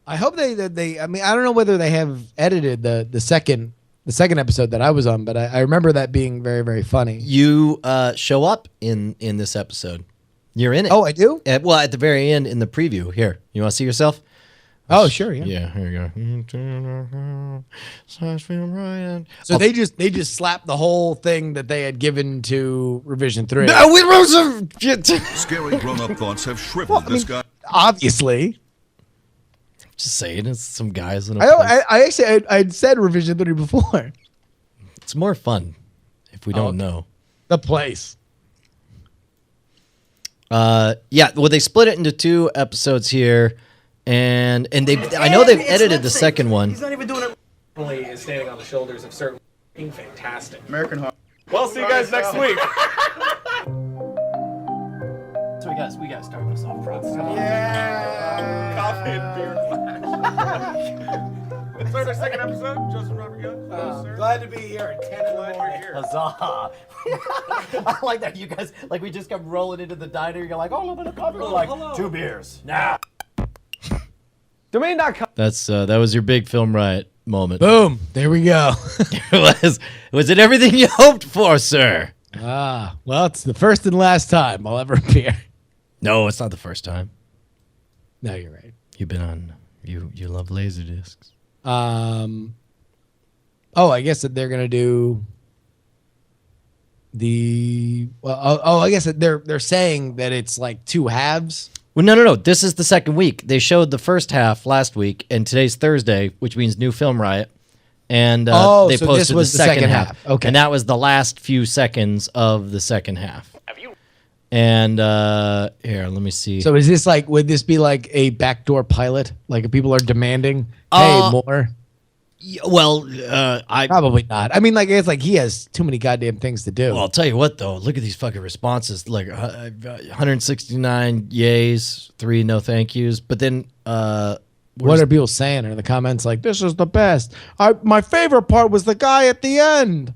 I hope they. I mean, I don't know whether they have edited the second episode that I was on, but I remember that being very, very funny.
You show up in this episode. You're in it.
Oh, I do?
At the very end in the preview. Here, you want to see yourself?
Oh, sure, yeah.
Yeah, here you go.
So they just slapped the whole thing that they had given to Revision 3.
Scary grown-up thoughts have shriveled this guy.
Obviously.
Just saying, it's some guys in a place.
I actually I'd said Revision 3 before.
It's more fun if we don't know.
The place.
Yeah, well, they split it into 2 episodes here, and I know they've edited the second one.
He's not even doing it. Emily is standing on the shoulders of certain fantastic.
American Horror.
Well, see you guys next week.
So we got to start this off front.
Yeah. Coffee and beer clash. So our second episode, Joseph Robert Young.
Glad to be here at 10 in the morning.
Huzzah! I like that you guys we just come rolling into the diner. You're like, oh, a little bit of coffee. We're like,
hello.
2 beers now.
Domain.com.
That was your big film riot moment.
Boom. There we go.
Was it everything you hoped for, sir?
Well, it's the first and last time I'll ever appear.
No, it's not the first time.
No, you're right.
You've been on You love laser discs.
I guess that they're gonna do I guess that they're saying that it's like two halves.
Well, no. This is the second week. They showed the first half last week, and today's Thursday, which means new film Riot. And they
so
posted
this was
the second half.
Okay.
And that was the last few seconds of the second half. And here, let me see.
So is this like, would this be like a backdoor pilot? Like if people are demanding, hey, more?
Well, I
Probably not. I mean, like it's like he has too many goddamn things to do.
Well, I'll tell you what, though. Look at these fucking responses. Like 169 yays, 3 no thank yous. But then,
what are people saying in the comments? Like, this is the best. My favorite part was the guy at the end.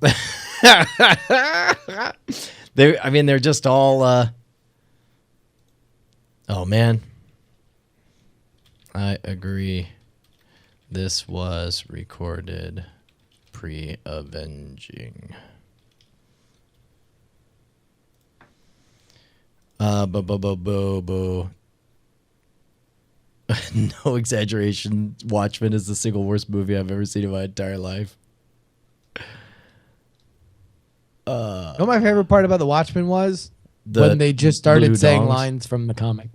they're just all. Oh man, I agree. This was recorded pre-avenging. Boo. No exaggeration. Watchmen is the single worst movie I've ever seen in my entire life.
You know what my favorite part about The Watchmen was?
The
when they just started
blue
saying
dongs.
lines from the comic.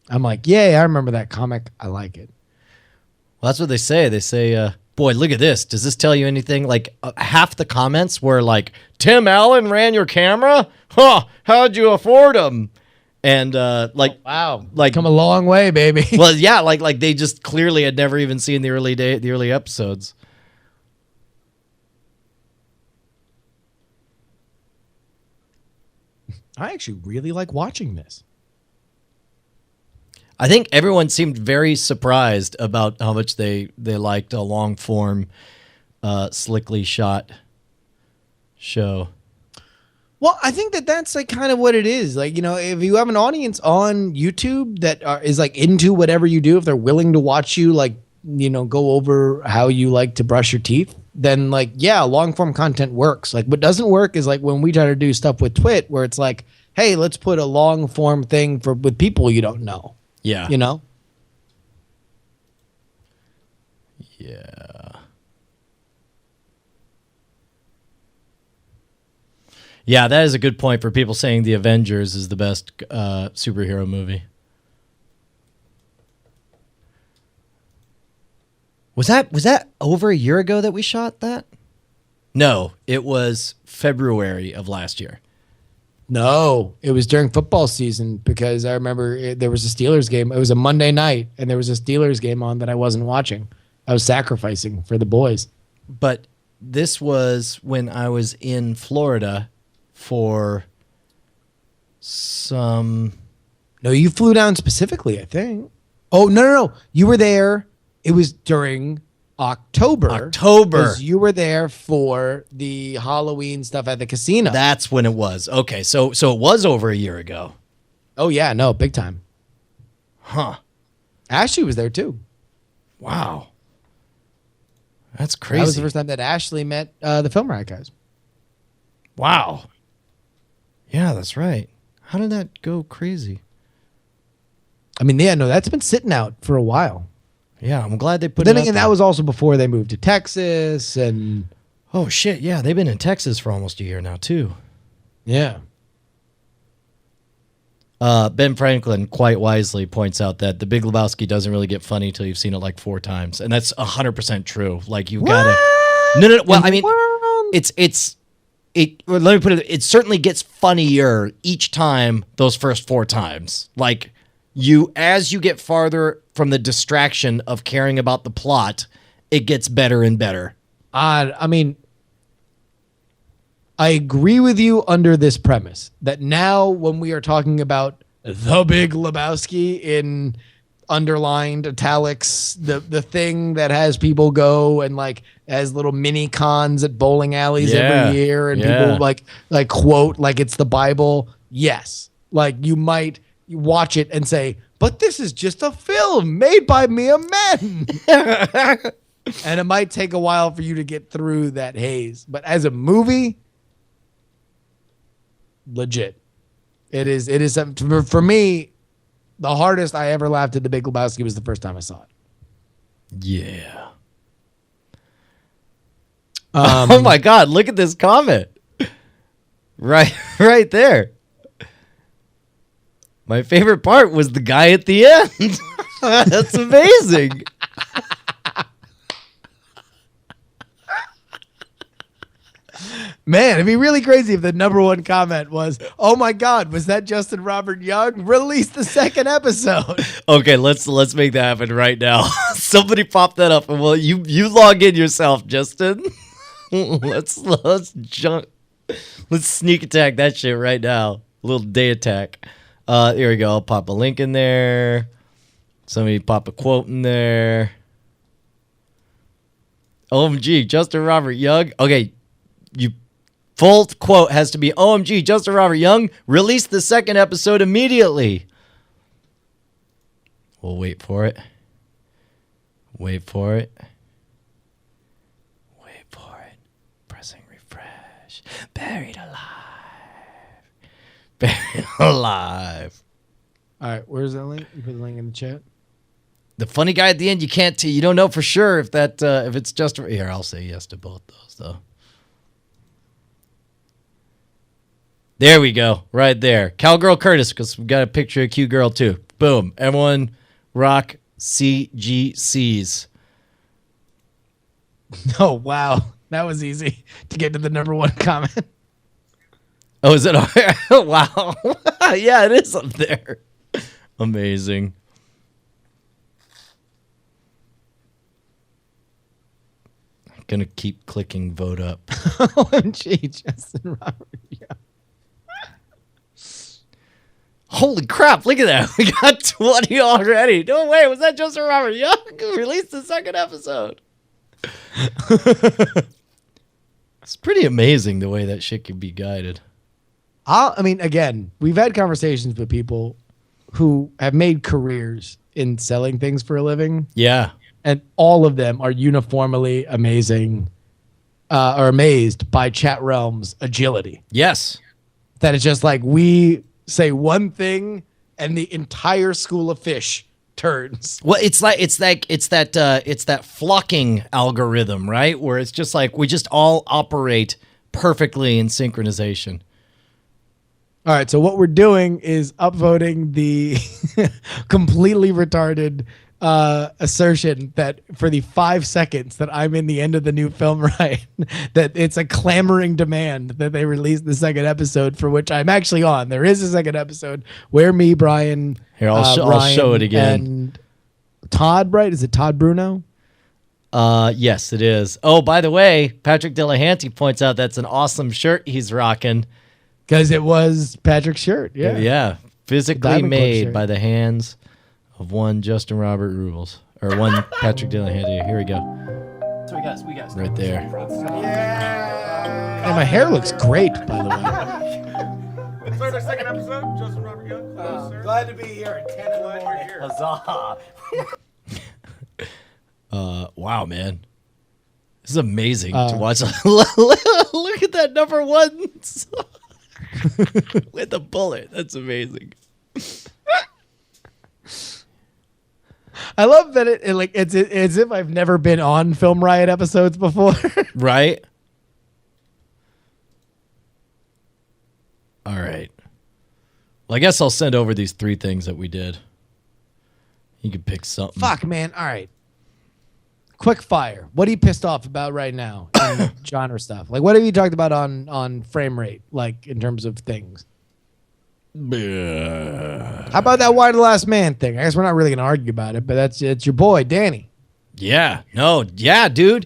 I'm like, yay, I remember that comic. I like it.
Well, that's what they say. They say, boy, look at this. Does this tell you anything? Like, half the comments were like, Tim Allen ran your camera? Huh, how'd you afford him? And,
Wow.
like,
Come a long way, baby.
well, yeah, like they just clearly had never even seen the early episodes.
I actually really like watching this.
I think everyone seemed very surprised about how much they liked a long form, slickly shot show.
Well, I think that's like kind of what it is. Like, you know, if you have an audience on YouTube that is like into whatever you do, if they're willing to watch you, like, you know, go over how you like to brush your teeth, then like, yeah, long form content works. Like what doesn't work is like when we try to do stuff with Twit where it's like, hey, let's put a long form thing with people you don't know.
Yeah.
You know?
Yeah. Yeah, that is a good point for people saying The Avengers is the best superhero movie. Was that over a year ago that we shot that? No, it was February of last year.
No, it was during football season because I remember there was a Steelers game. It was a Monday night and there was a Steelers game on that I wasn't watching. I was sacrificing for the boys.
But this was when I was in Florida for some...
No, you flew down specifically, I think. Oh, no. You were there. It was during October. 'Cause you were there for the Halloween stuff at the casino.
That's when it was. Okay, so it was over a year ago.
Oh, yeah. No, big time.
Huh.
Ashley was there, too.
Wow. That's crazy.
That was the first time that Ashley met the Film Riot guys.
Wow. Yeah, that's right. How did that go crazy?
I mean, yeah, no, that's been sitting out for a while.
Yeah, I'm glad they put
But then
it
again,
out
that was also before they moved to Texas and...
Oh, shit, yeah. They've been in Texas for almost a year now, too.
Yeah.
Ben Franklin quite wisely points out that The Big Lebowski doesn't really get funny till you've seen it like 4 times. And that's 100% true. Like, you gotta... No. Well, I mean, let me put it... It certainly gets funnier each time those first 4 times. Like, as you get farther from the distraction of caring about the plot, it gets better and better.
I mean, I agree with you under this premise that now when we are talking about The Big Lebowski in underlined italics, the thing that has people go and like has little mini cons at bowling alleys every year and people like quote like it's the Bible. Yes. Like you might watch it and say, but this is just a film made by mere men. And it might take a while for you to get through that haze. But as a movie, legit. It is for me, the hardest I ever laughed at The Big Lebowski was the first time I saw it.
Yeah. Oh my God! Look at this comment. Right there. My favorite part was the guy at the end. That's amazing.
Man, it'd be really crazy if the number one comment was, "Oh my God, was that Justin Robert Young? Release the second episode."
Okay, let's make that happen right now. Somebody pop that up, and well, you log in yourself, Justin. Let's sneak attack that shit right now. A little day attack. Here we go. I'll pop a link in there. Somebody pop a quote in there. OMG, Justin Robert Young. Okay, you full quote has to be OMG, Justin Robert Young. Release the second episode immediately. We'll wait for it. Wait for it. Wait for it. Pressing refresh. Buried alive. Buried alive.
All right, where's that link? You put the link in the chat.
The funny guy at the end, you don't know for sure if that if it's just here. I'll say yes to both those though. There we go, right there. Cowgirl Curtis, because we've got a picture of cute girl too. Boom, everyone rock CGCs.
Oh wow, that was easy to get to the number one comment.
Oh, is it? Wow, yeah, it is up there. Amazing. Gonna keep clicking vote up.
OMG, Justin Robert Young.
Holy crap, look at that. We got 20 already. No way, was that Justin Robert Young? Released the second episode. It's pretty amazing the way that shit can be guided.
I mean, again, we've had conversations with people who have made careers in selling things for a living.
Yeah.
And all of them are uniformly amazing or amazed by Chat Realm's agility.
Yes.
That it's just like we say one thing and the entire school of fish turns.
Well, it's that flocking algorithm, right? Where it's just like we just all operate perfectly in synchronization.
All right, so what we're doing is upvoting the completely retarded assertion that for the 5 seconds that I'm in the end of the new film, right, that it's a clamoring demand that they release the second episode, for which I'm actually on. There is a second episode where me, Brian,
here I'll show it again,
and Todd, right? Is it Todd Bruno?
Yes, it is. Oh, by the way, Patrick Delahanty points out that's an awesome shirt he's rocking.
Because it was Patrick's shirt, yeah.
Yeah, physically made by the hands of one Justin Robert Rules. Or one Patrick Delahanty. Here we go.
So we got
right there.
And my hair looks great, by the way.
It's our second episode. Justin Robert Young. Glad to be here at 10 in the morning.
Huzzah. Wow, man. This is amazing to watch. Look at that number one with the bullet. That's amazing.
I love that it's as if I've never been on Film Riot episodes before.
Right? All right. Well, I guess I'll send over these 3 things that we did. You can pick something.
Fuck, man. All right. Quick fire. What are you pissed off about right now in genre stuff? Like, what have you talked about on frame rate, like, in terms of things? How about that Why the Last Man thing? I guess we're not really going to argue about it, but it's your boy, Danny.
Yeah. No. Yeah, dude.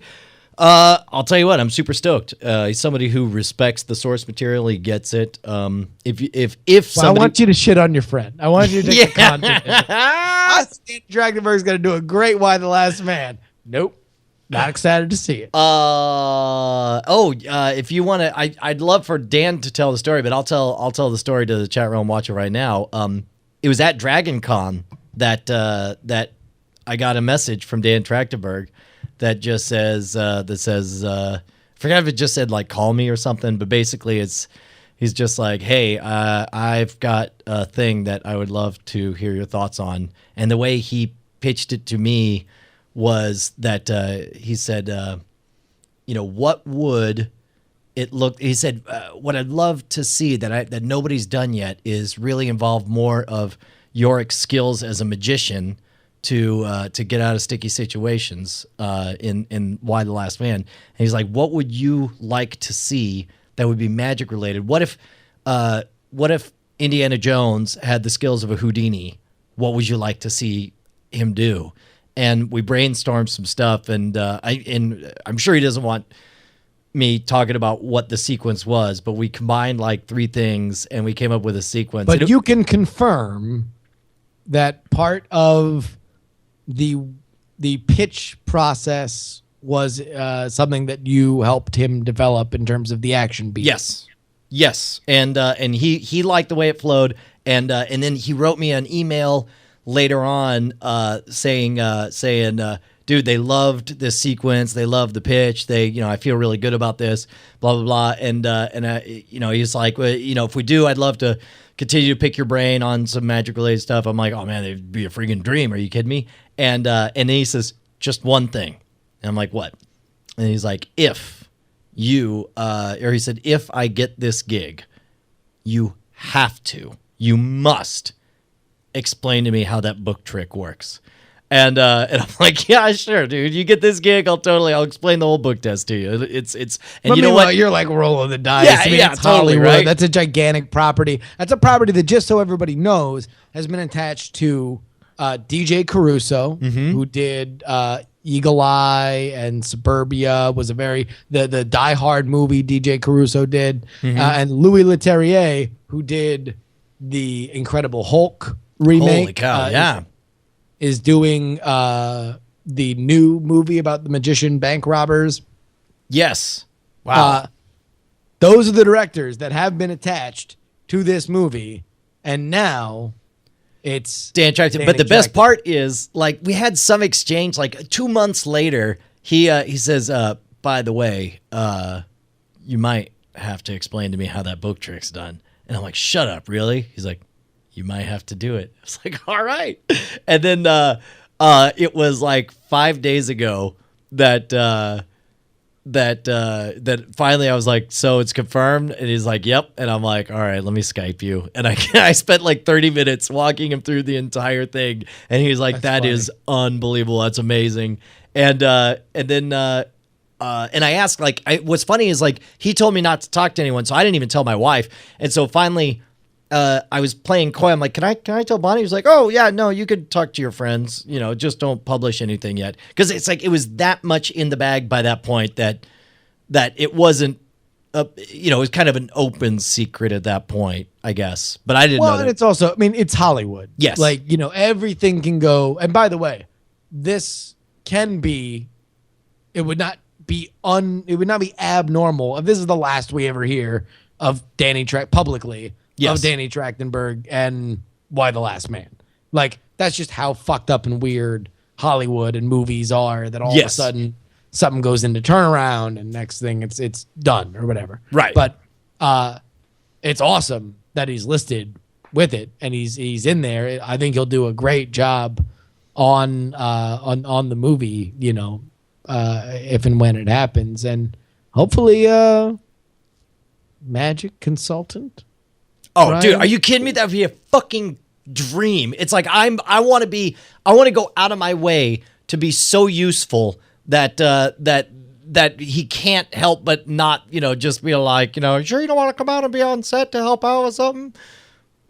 I'll tell you what. I'm super stoked. He's somebody who respects the source material. He gets it. If somebody...
I want you to shit on your friend. I want you to take the content. Dragonberg's going to do a great Why the Last Man. Nope. Not excited to see it.
If you want to, I'd love for Dan to tell the story, but I'll tell the story to the chat room watcher right now. It was at Dragon Con that I got a message from Dan Trachtenberg that just says, forget if it just said like call me or something, but basically He's just like, hey, I've got a thing that I would love to hear your thoughts on. And the way he pitched it to me was that he said, what would it look? He said, what I'd love to see that nobody's done yet is really involve more of Yorick's skills as a magician to get out of sticky situations in Why the Last Man. And he's like, what would you like to see that would be magic related? What if Indiana Jones had the skills of a Houdini? What would you like to see him do? And we brainstormed some stuff, and I'm sure he doesn't want me talking about what the sequence was, but we combined like 3 things and we came up with a sequence.
But you can confirm that part of the pitch process was something that you helped him develop in terms of the action beat.
Yes, and he liked the way it flowed, and then he wrote me an email later on saying, dude, they loved this sequence, they loved the pitch, I feel really good about this, blah blah blah, and he's like, well, if we do, I'd love to continue to pick your brain on some magic related stuff. I'm like, oh man, it'd be a freaking dream. Are you kidding me? And then he says, just one thing. And I'm like, what? And he's like, if I get this gig, you must explain to me how that book trick works. And I'm like, yeah, sure, dude. You get this gig, I'll explain the whole book test to you. And you know what?
You're like rolling the dice.
Yeah,
it's
totally,
Hollywood.
right?
That's a gigantic property. That's a property that, just so everybody knows, has been attached to DJ Caruso, who did Eagle Eye and Suburbia. Was the Die Hard movie DJ Caruso did, and Louis Leterrier, who did the Incredible Hulk remake.
Holy cow! Yeah.
Is doing the new movie about the magician bank robbers.
Yes. Wow.
Those are the directors that have been attached to this movie, and now it's
Dan Trachtenberg. But the best part is, like, we had some exchange. Like 2 months later, he says, "By the way, you might have to explain to me how that book trick's done." And I'm like, "Shut up, really?" He's like, "You might have to do it." It's like, all right. And then it was like 5 days ago that finally I was like, so it's confirmed? And he's like, yep. And I'm like, all right, let me Skype you. And I spent like 30 minutes walking him through the entire thing. And he's like, That's funny. Is unbelievable. That's amazing. And then I asked, like, what's funny is, like, he told me not to talk to anyone, so I didn't even tell my wife. And so finally, I was playing coy. I'm like, can I tell Bonnie? He was like, oh yeah, no, you could talk to your friends. Just don't publish anything yet, because it's like it was that much in the bag by that point that it wasn't. It was kind of an open secret at that point, I guess. But I didn't know that.
And it's also, it's Hollywood.
Yes,
like everything can go. And by the way, this can be. It would not be abnormal if this is the last we ever hear of Danny publicly. Yes. Of Danny Trachtenberg and Why the Last Man. Like, that's just how fucked up and weird Hollywood and movies are, that all of a sudden something goes into turnaround and next thing it's done or whatever.
Right.
But it's awesome that he's listed with it and he's in there. I think he'll do a great job on the movie, if and when it happens. And hopefully magic consultant.
Oh, Riot? Dude, are you kidding me? That would be a fucking dream. It's like I want to go out of my way to be so useful that he can't help but not, just be like, sure you don't want to come out and be on set to help out with something?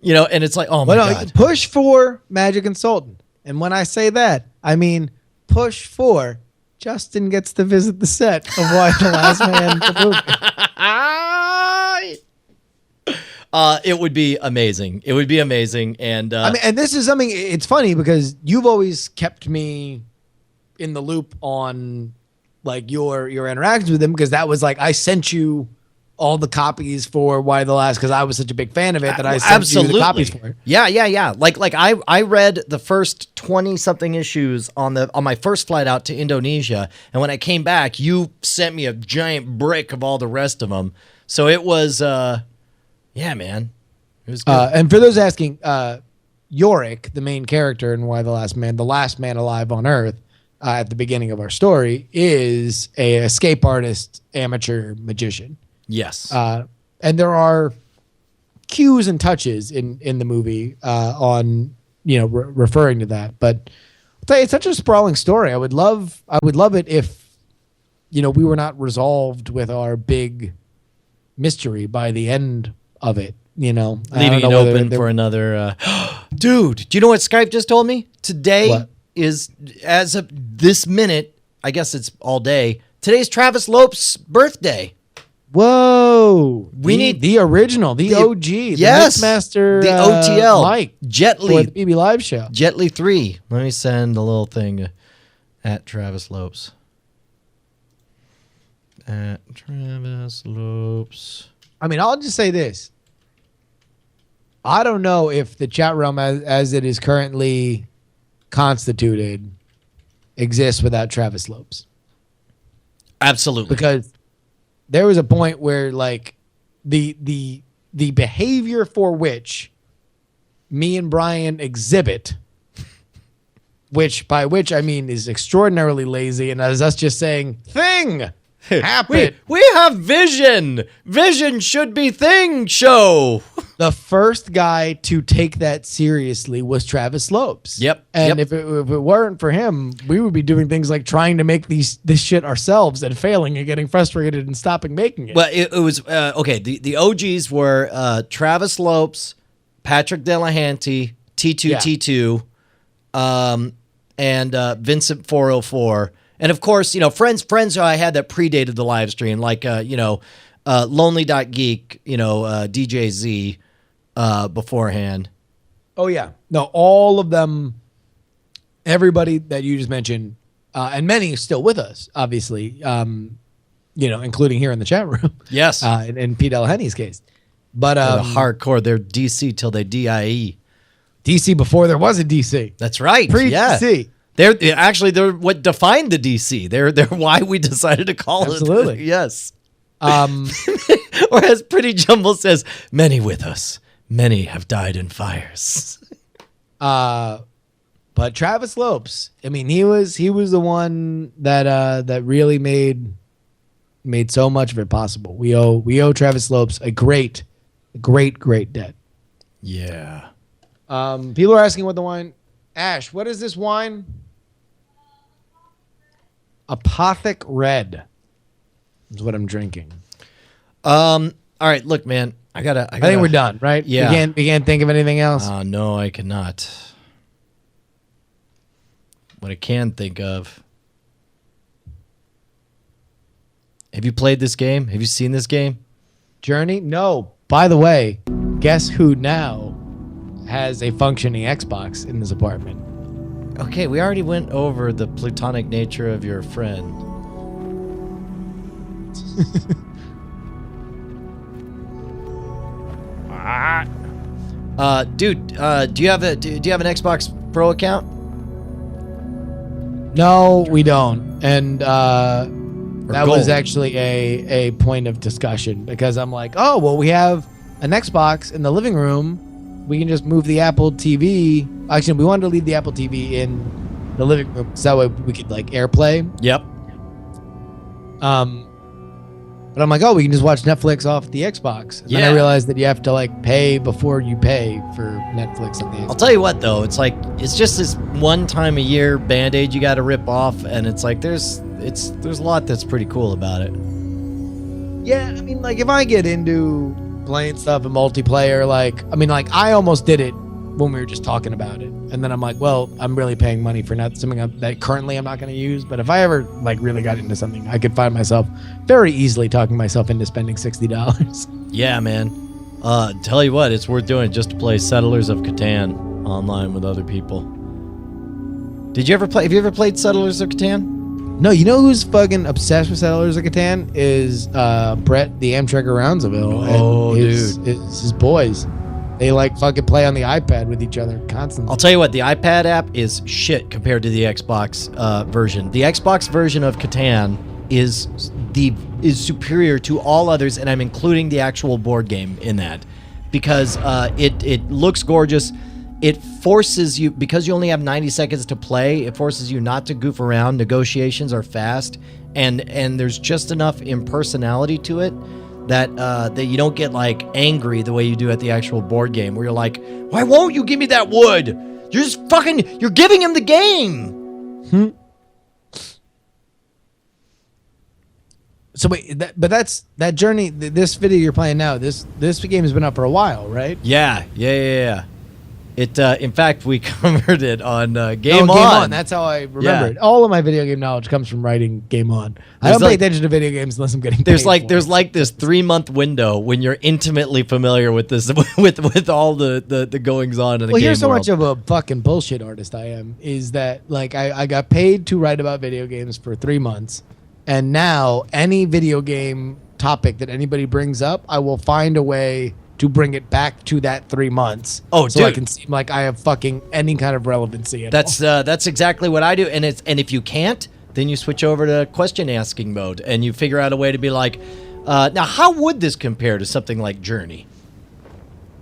And it's like, oh my God.
Push for magic consultant. And when I say that, I mean push for Justin gets to visit the set of Why the Last Man the movie.
It would be amazing. It would be amazing. And
and this is something, it's funny because you've always kept me in the loop on like your interactions with him, because that was like, I sent you all the copies for Why the Last, because I was such a big fan of it that I sent you the copies for it.
Yeah. Like I read the first 20 something issues on my first flight out to Indonesia, and when I came back, you sent me a giant brick of all the rest of them. So it was Yeah, man. It was good.
And for those asking, Yorick, the main character in Why the Last Man alive on Earth, at the beginning of our story, is a escape artist, amateur magician.
Yes.
And there are cues and touches in the movie on referring to that. But I'll tell you, it's such a sprawling story. I would love it if we were not resolved with our big mystery by the end of it.
Leaving it open for another. Dude, do you know what Skype just told me? Today is, as of this minute, I guess it's all day. Today's Travis Lopes' birthday.
Whoa!
We need
the original, the OG, the Mixmaster,
the OTL,
Mike,
Jet Li,
for the BB Live show.
Jet Li 3. Let me send a little thing at Travis Lopes. At Travis Lopes.
I mean, I'll just say this. I don't know if the chat room as it is currently constituted exists without Travis Lopes.
Absolutely.
Because there was a point where like the behavior for which me and Brian exhibit, by which I mean is extraordinarily lazy, and as us just saying thing happen.
We have vision. Vision should be thing show.
The first guy to take that seriously was Travis Lopes.
Yep.
And if it weren't for him, we would be doing things like trying to make this shit ourselves and failing and getting frustrated and stopping making it.
Well, it was okay. The OGs were Travis Lopes, Patrick Delahanty, T2, and Vincent 404. And of course, friends I had that predated the live stream, like Lonely.Geek, DJ Z beforehand.
Oh yeah. No, all of them, everybody that you just mentioned, and many still with us, obviously, including here in the chat room.
Yes.
In Pete Delahanty's case. But
the hardcore, they're DC till they DIE.
DC before there was a DC.
That's right.
Pre-DC.
Yeah. They're what defined the DC. They're why we decided to call it.
Absolutely.
Yes. Or as Pretty Jumble says, many with us, many have died in fires.
But Travis Lopes, I mean, he was the one that really made so much of it possible. We owe Travis Lopes a great debt.
Yeah.
People are asking what the wine. Ash, what is this wine? Apothic Red is what I'm drinking.
All right, look, man, I think
we're done, right?
Yeah.
We can't think of anything else.
No, I cannot. What I can think of. Have you played this game? Have you seen this game?
Journey? No. By the way, guess who now has a functioning Xbox in this apartment?
Okay, we already went over the platonic nature of your friend. Dude, do you have an Xbox Pro account?
No, we don't. And that was
Gold?
actually a point of discussion because I'm like, oh, well, we have an Xbox in the living room. We can just move the Apple TV. Actually, we wanted to leave the Apple TV in the living room so that way we could like AirPlay.
Yep.
But I'm like, oh, we can just watch Netflix off the Xbox. And then I realized that you have to like pay before you pay for Netflix on the Xbox.
I'll tell you what, though, it's just this one time a year Band-Aid you got to rip off, and it's like there's a lot that's pretty cool about it.
Yeah, I mean, like if I get into playing stuff in multiplayer, I almost did it when we were just talking about it, and then I'm like, well, I'm really paying money for something that currently I'm not going to use. But if I ever really got into something, I could find myself very easily talking myself into spending $60.
Yeah, man. Tell you what, it's worth doing just to play Settlers of Catan online with other people. Have you ever played Settlers of Catan?
No, you know who's fucking obsessed with Settlers of Catan is Brett, the Amtrekker Roundsville.
Oh,
and
dude.
His boys. They fucking play on the iPad with each other constantly.
I'll tell you what, the iPad app is shit compared to the Xbox version. The Xbox version of Catan is superior to all others, and I'm including the actual board game in that. because it looks gorgeous. It forces you, because you only have 90 seconds to play, it forces you not to goof around. Negotiations are fast, and there's just enough impersonality to it that that you don't get like angry the way you do at the actual board game, where you're like, why won't you give me that wood? You're just fucking, you're giving him the game.
So wait, but that's that journey. This video you're playing now. This game has been up for a while, right?
Yeah. It, in fact, we covered it on Game
On.
On.
That's how I remember it. All of my video game knowledge comes from writing Game On. I don't pay attention to video games unless I'm getting.
There's
paid
there's
for
like this 3-month window when you're intimately familiar with this, with all the goings on in the game
here's so
world.
much of a fucking bullshit artist I am. Is that like I got paid to write about video games for 3 months, and now any video game topic that anybody brings up, I will find a way to bring it back to that 3 months.
Oh,
so I
dude.
can seem like I have fucking any kind of relevancy at
That's
all.
that's exactly what I do, and if you can't, then you switch over to question asking mode, and you figure out a way to be like, now how would this compare to something like Journey?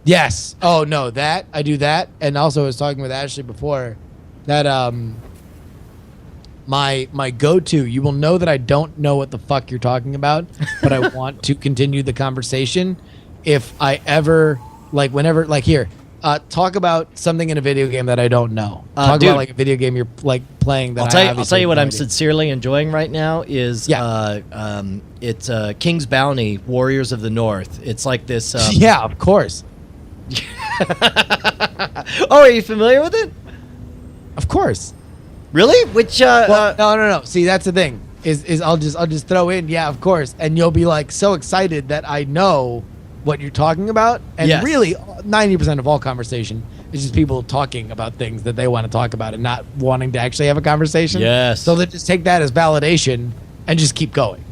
Yes. Oh no, that I do that, and also I was talking with Ashley before that my go-to. You will know that I don't know what the fuck you're talking about, but I want to continue the conversation. If I ever whenever here, talk about something in a video game that I don't know. Talk
dude,
about like a video game you're like playing that
I'll tell you what I'm
obviously
sincerely enjoying right now is it's King's Bounty, Warriors of the North. It's like this.
yeah, of course.
Oh, are you familiar with it?
Of course.
Really? Which?
Well, no. See, that's the thing. Is I'll just throw in, yeah, of course, and you'll be like so excited that I know what you're talking about, and
Yes.
really 90% of all conversation is just people talking about things that they want to talk about and not wanting to actually have a conversation.
Yes.
So they just take that as validation and just keep going.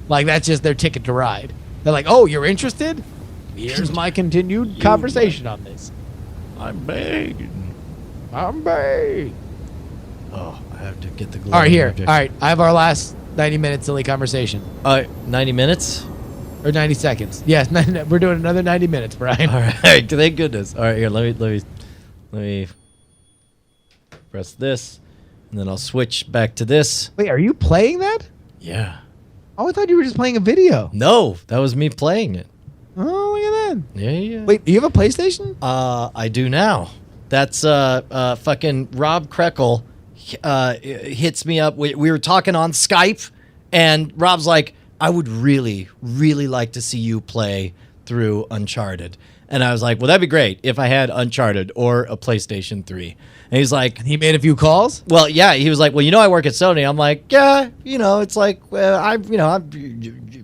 Like that's just their ticket to ride. They're like, oh, you're interested? Here's my continued conversation on this.
I'm begging.
I'm big.
Oh, I have to get the glove.
All right, here. All right, I have our last 90-minute silly conversation.
90 minutes.
Or 90 seconds. Yes, we're doing another 90 minutes, Brian.
All right, thank goodness. All right, here, let me press this, and then I'll switch back to this.
Wait, are you playing that?
Yeah.
Oh, I thought you were just playing a video.
No, that was me playing it.
Oh, look at that.
Yeah.
Wait, do you have a PlayStation?
I do now. That's fucking Rob Krekel hits me up. We were talking on Skype, and Rob's like, I would really, really like to see you play through Uncharted. And I was like, well, that'd be great if I had Uncharted or a PlayStation 3. And he's like,
He made a few calls?
well, yeah. He was like, well, I work at Sony. I'm like, yeah, it's like, I'm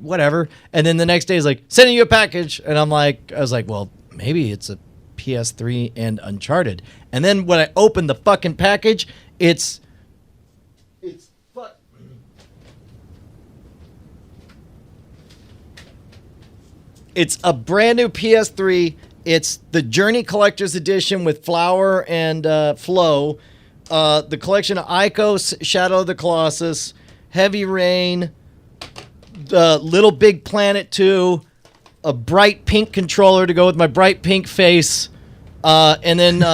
whatever. And then the next day he's like, sending you a package. And I was like, well, maybe it's a PS3 and Uncharted. And then when I opened the fucking package, it's a brand new PS3. It's the Journey Collector's Edition with Flower and Flow. The collection of Icos, Shadow of the Colossus, Heavy Rain, the Little Big Planet 2, a bright pink controller to go with my bright pink face, and then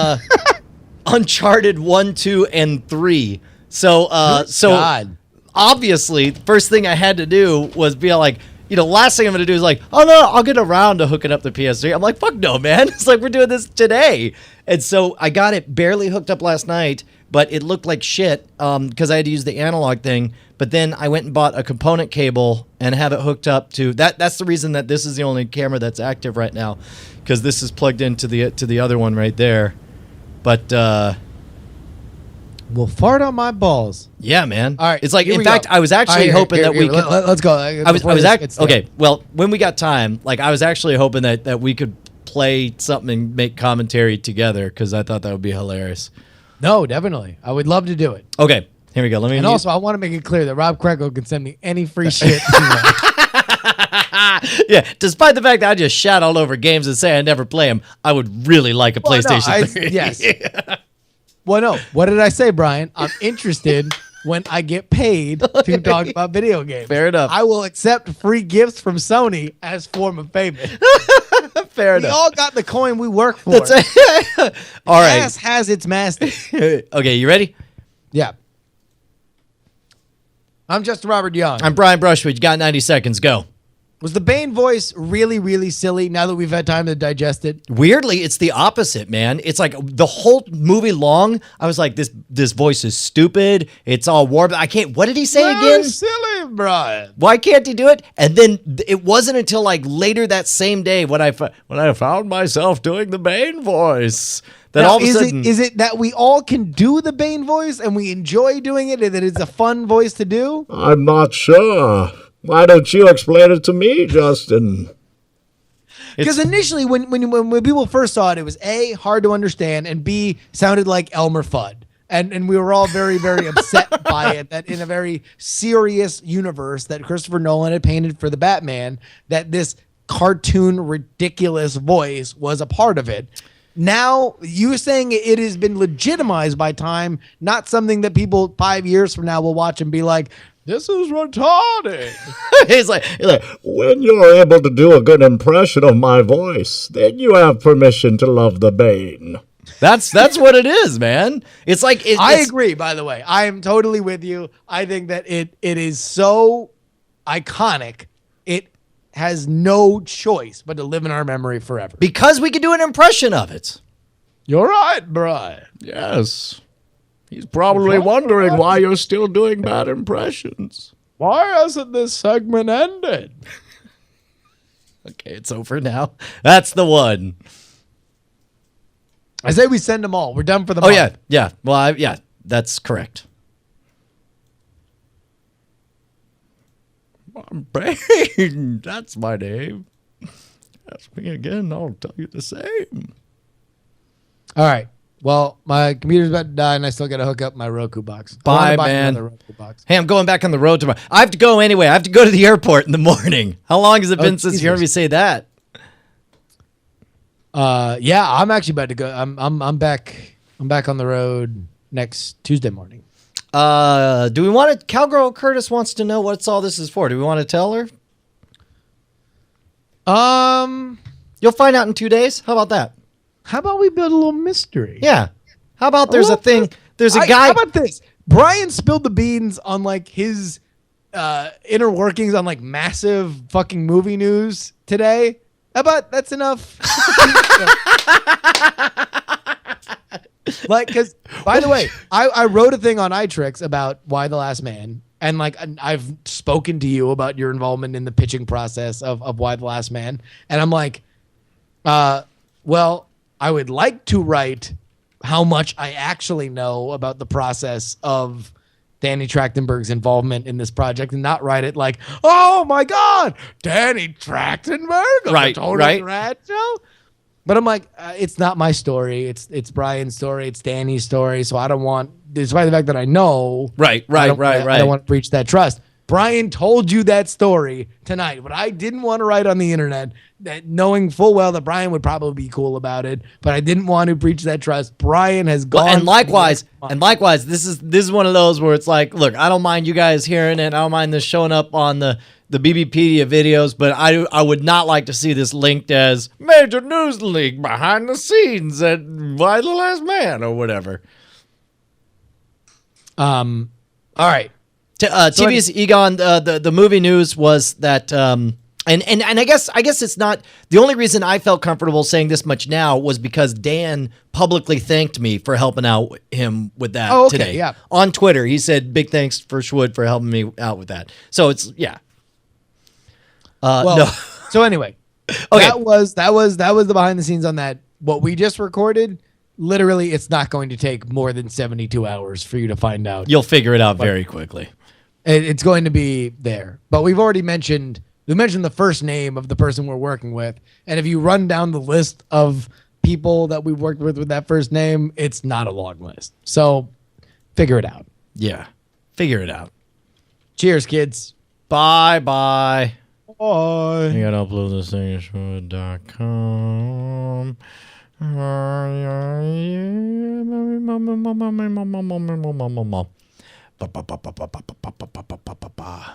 Uncharted 1, 2, and 3. So
God.
obviously, the first thing I had to do was be like, last thing I'm going to do is like, oh, no, I'll get around to hooking up the PS3. I'm like, fuck no, man. It's like we're doing this today. And so I got it barely hooked up last night, but it looked like shit because I had to use the analog thing. But then I went and bought a component cable and have it hooked up to that. That's the reason that this is the only camera that's active right now, because this is plugged into the other one right there. But
Well, fart on my balls.
yeah, man.
All right,
It's like,
here
in
we
fact,
go.
I was actually hoping that we could.
Let's go.
Okay. Well, when we got time, like I was actually hoping that we could play something and make commentary together, because I thought that would be hilarious.
No, definitely. I would love to do it.
Okay, here we go.
And also, I want to make it clear that Rob Krekel can send me any free shit he wants.
yeah. Despite the fact that I just shout all over games and say I never play them, I would really like a PlayStation 3.
Yes. Well, no. What did I say, Brian? I'm interested when I get paid to talk about video games.
Fair enough.
I will accept free gifts from Sony as form of payment.
Fair
We
enough.
all got the coin we work for.
That's all right.
Ass has its master.
Okay, you ready?
Yeah. I'm Justin Robert Young.
I'm Brian Brushwood. You got 90 seconds. Go.
Was the Bane voice really, really silly now that we've had time to digest it?
Weirdly, it's the opposite, man. It's like the whole movie long, I was like, this voice is stupid. It's all warped. I can't. What did he say again?
Silly, Brian.
Why can't he do it? And then it wasn't until like later that same day when I found myself doing the Bane voice that
Now,
all of a sudden
is it that we all can do the Bane voice and we enjoy doing it and that it's a fun voice to do?
I'm not sure. Why don't you explain it to me, Justin?
Because initially, when people first saw it, it was A, hard to understand, and B, sounded like Elmer Fudd. And we were all very, very upset by it, that in a very serious universe that Christopher Nolan had painted for the Batman, that this cartoon, ridiculous voice was a part of it. Now, you saying it has been legitimized by time, not something that people 5 years from now will watch and be like, this is retarded.
he's like,
When you're able to do a good impression of my voice, then you have permission to love the Bane.
that's what it is, man. It's like
I agree, by the way. I am totally with you. I think that it is so iconic. It has no choice but to live in our memory forever.
because we can do an impression of it.
You're right, Brian.
Yes. He's probably wondering why you're still doing bad impressions.
Why hasn't this segment ended?
Okay, it's over now. That's the one.
I say we send them all. We're done for the
Oh
month.
yeah. Well, yeah, that's correct. I'm Bane. That's my name. Ask me again, I'll tell you the same.
All right. Well, my computer's about to die, and I still got to hook up my Roku box. I
Bye,
wanna buy
man.
another Roku box.
Hey, I'm going back on the road tomorrow. I have to go anyway. I have to go to the airport in the morning. How long has it been since you heard me say that?
Yeah, I'm actually about to go. I'm back. I'm back on the road next Tuesday morning.
Do we want to? Cowgirl Curtis wants to know what's all this is for. Do we want to tell her? You'll find out in 2 days. How about that?
How about we build a little mystery?
Yeah. How about there's a thing? There's a guy.
How about this? Brian spilled the beans on like his inner workings on like massive fucking movie news today. How about that's enough? Like, because by the way, I wrote a thing on iTrix about Why the Last Man, and like I've spoken to you about your involvement in the pitching process of Why the Last Man, and I'm like, well, I would like to write how much I actually know about the process of Danny Trachtenberg's involvement in this project, and not write it like, oh my God, Danny Trachtenberg, of
Right,
the Total
right.
Rat Show. But I'm like, it's not my story. It's Brian's story. It's Danny's story. So I don't want, despite the fact that I know,
Right.
I don't want to breach that trust. Brian told you that story tonight, but I didn't want to write on the internet, that knowing full well that Brian would probably be cool about it, but I didn't want to breach that trust. Brian has gone.
And likewise, this is one of those where it's like, look, I don't mind you guys hearing it. I don't mind this showing up on the BBpedia videos, but I would not like to see this linked as major news leak behind the scenes at Why the Last Man or whatever.
All right.
TV's Egon, the movie news was that, and I guess it's not the only reason I felt comfortable saying this much now was because Dan publicly thanked me for helping out him with that today.
Yeah.
On Twitter, he said big thanks for Shwood for helping me out with that. So it's
Well,
no.
So anyway,
Okay.
that was the behind the scenes on that. What we just recorded, literally, it's not going to take more than 72 hours for you to find out.
You'll figure it out very quickly.
It's going to be there. But we've already mentioned the first name of the person we're working with. And if you run down the list of people that we've worked with that first name, it's not a long list. So figure it out.
Yeah. Figure it out.
Cheers, kids.
Bye.
Bye.
I gotta upload this thing to Shwood.com.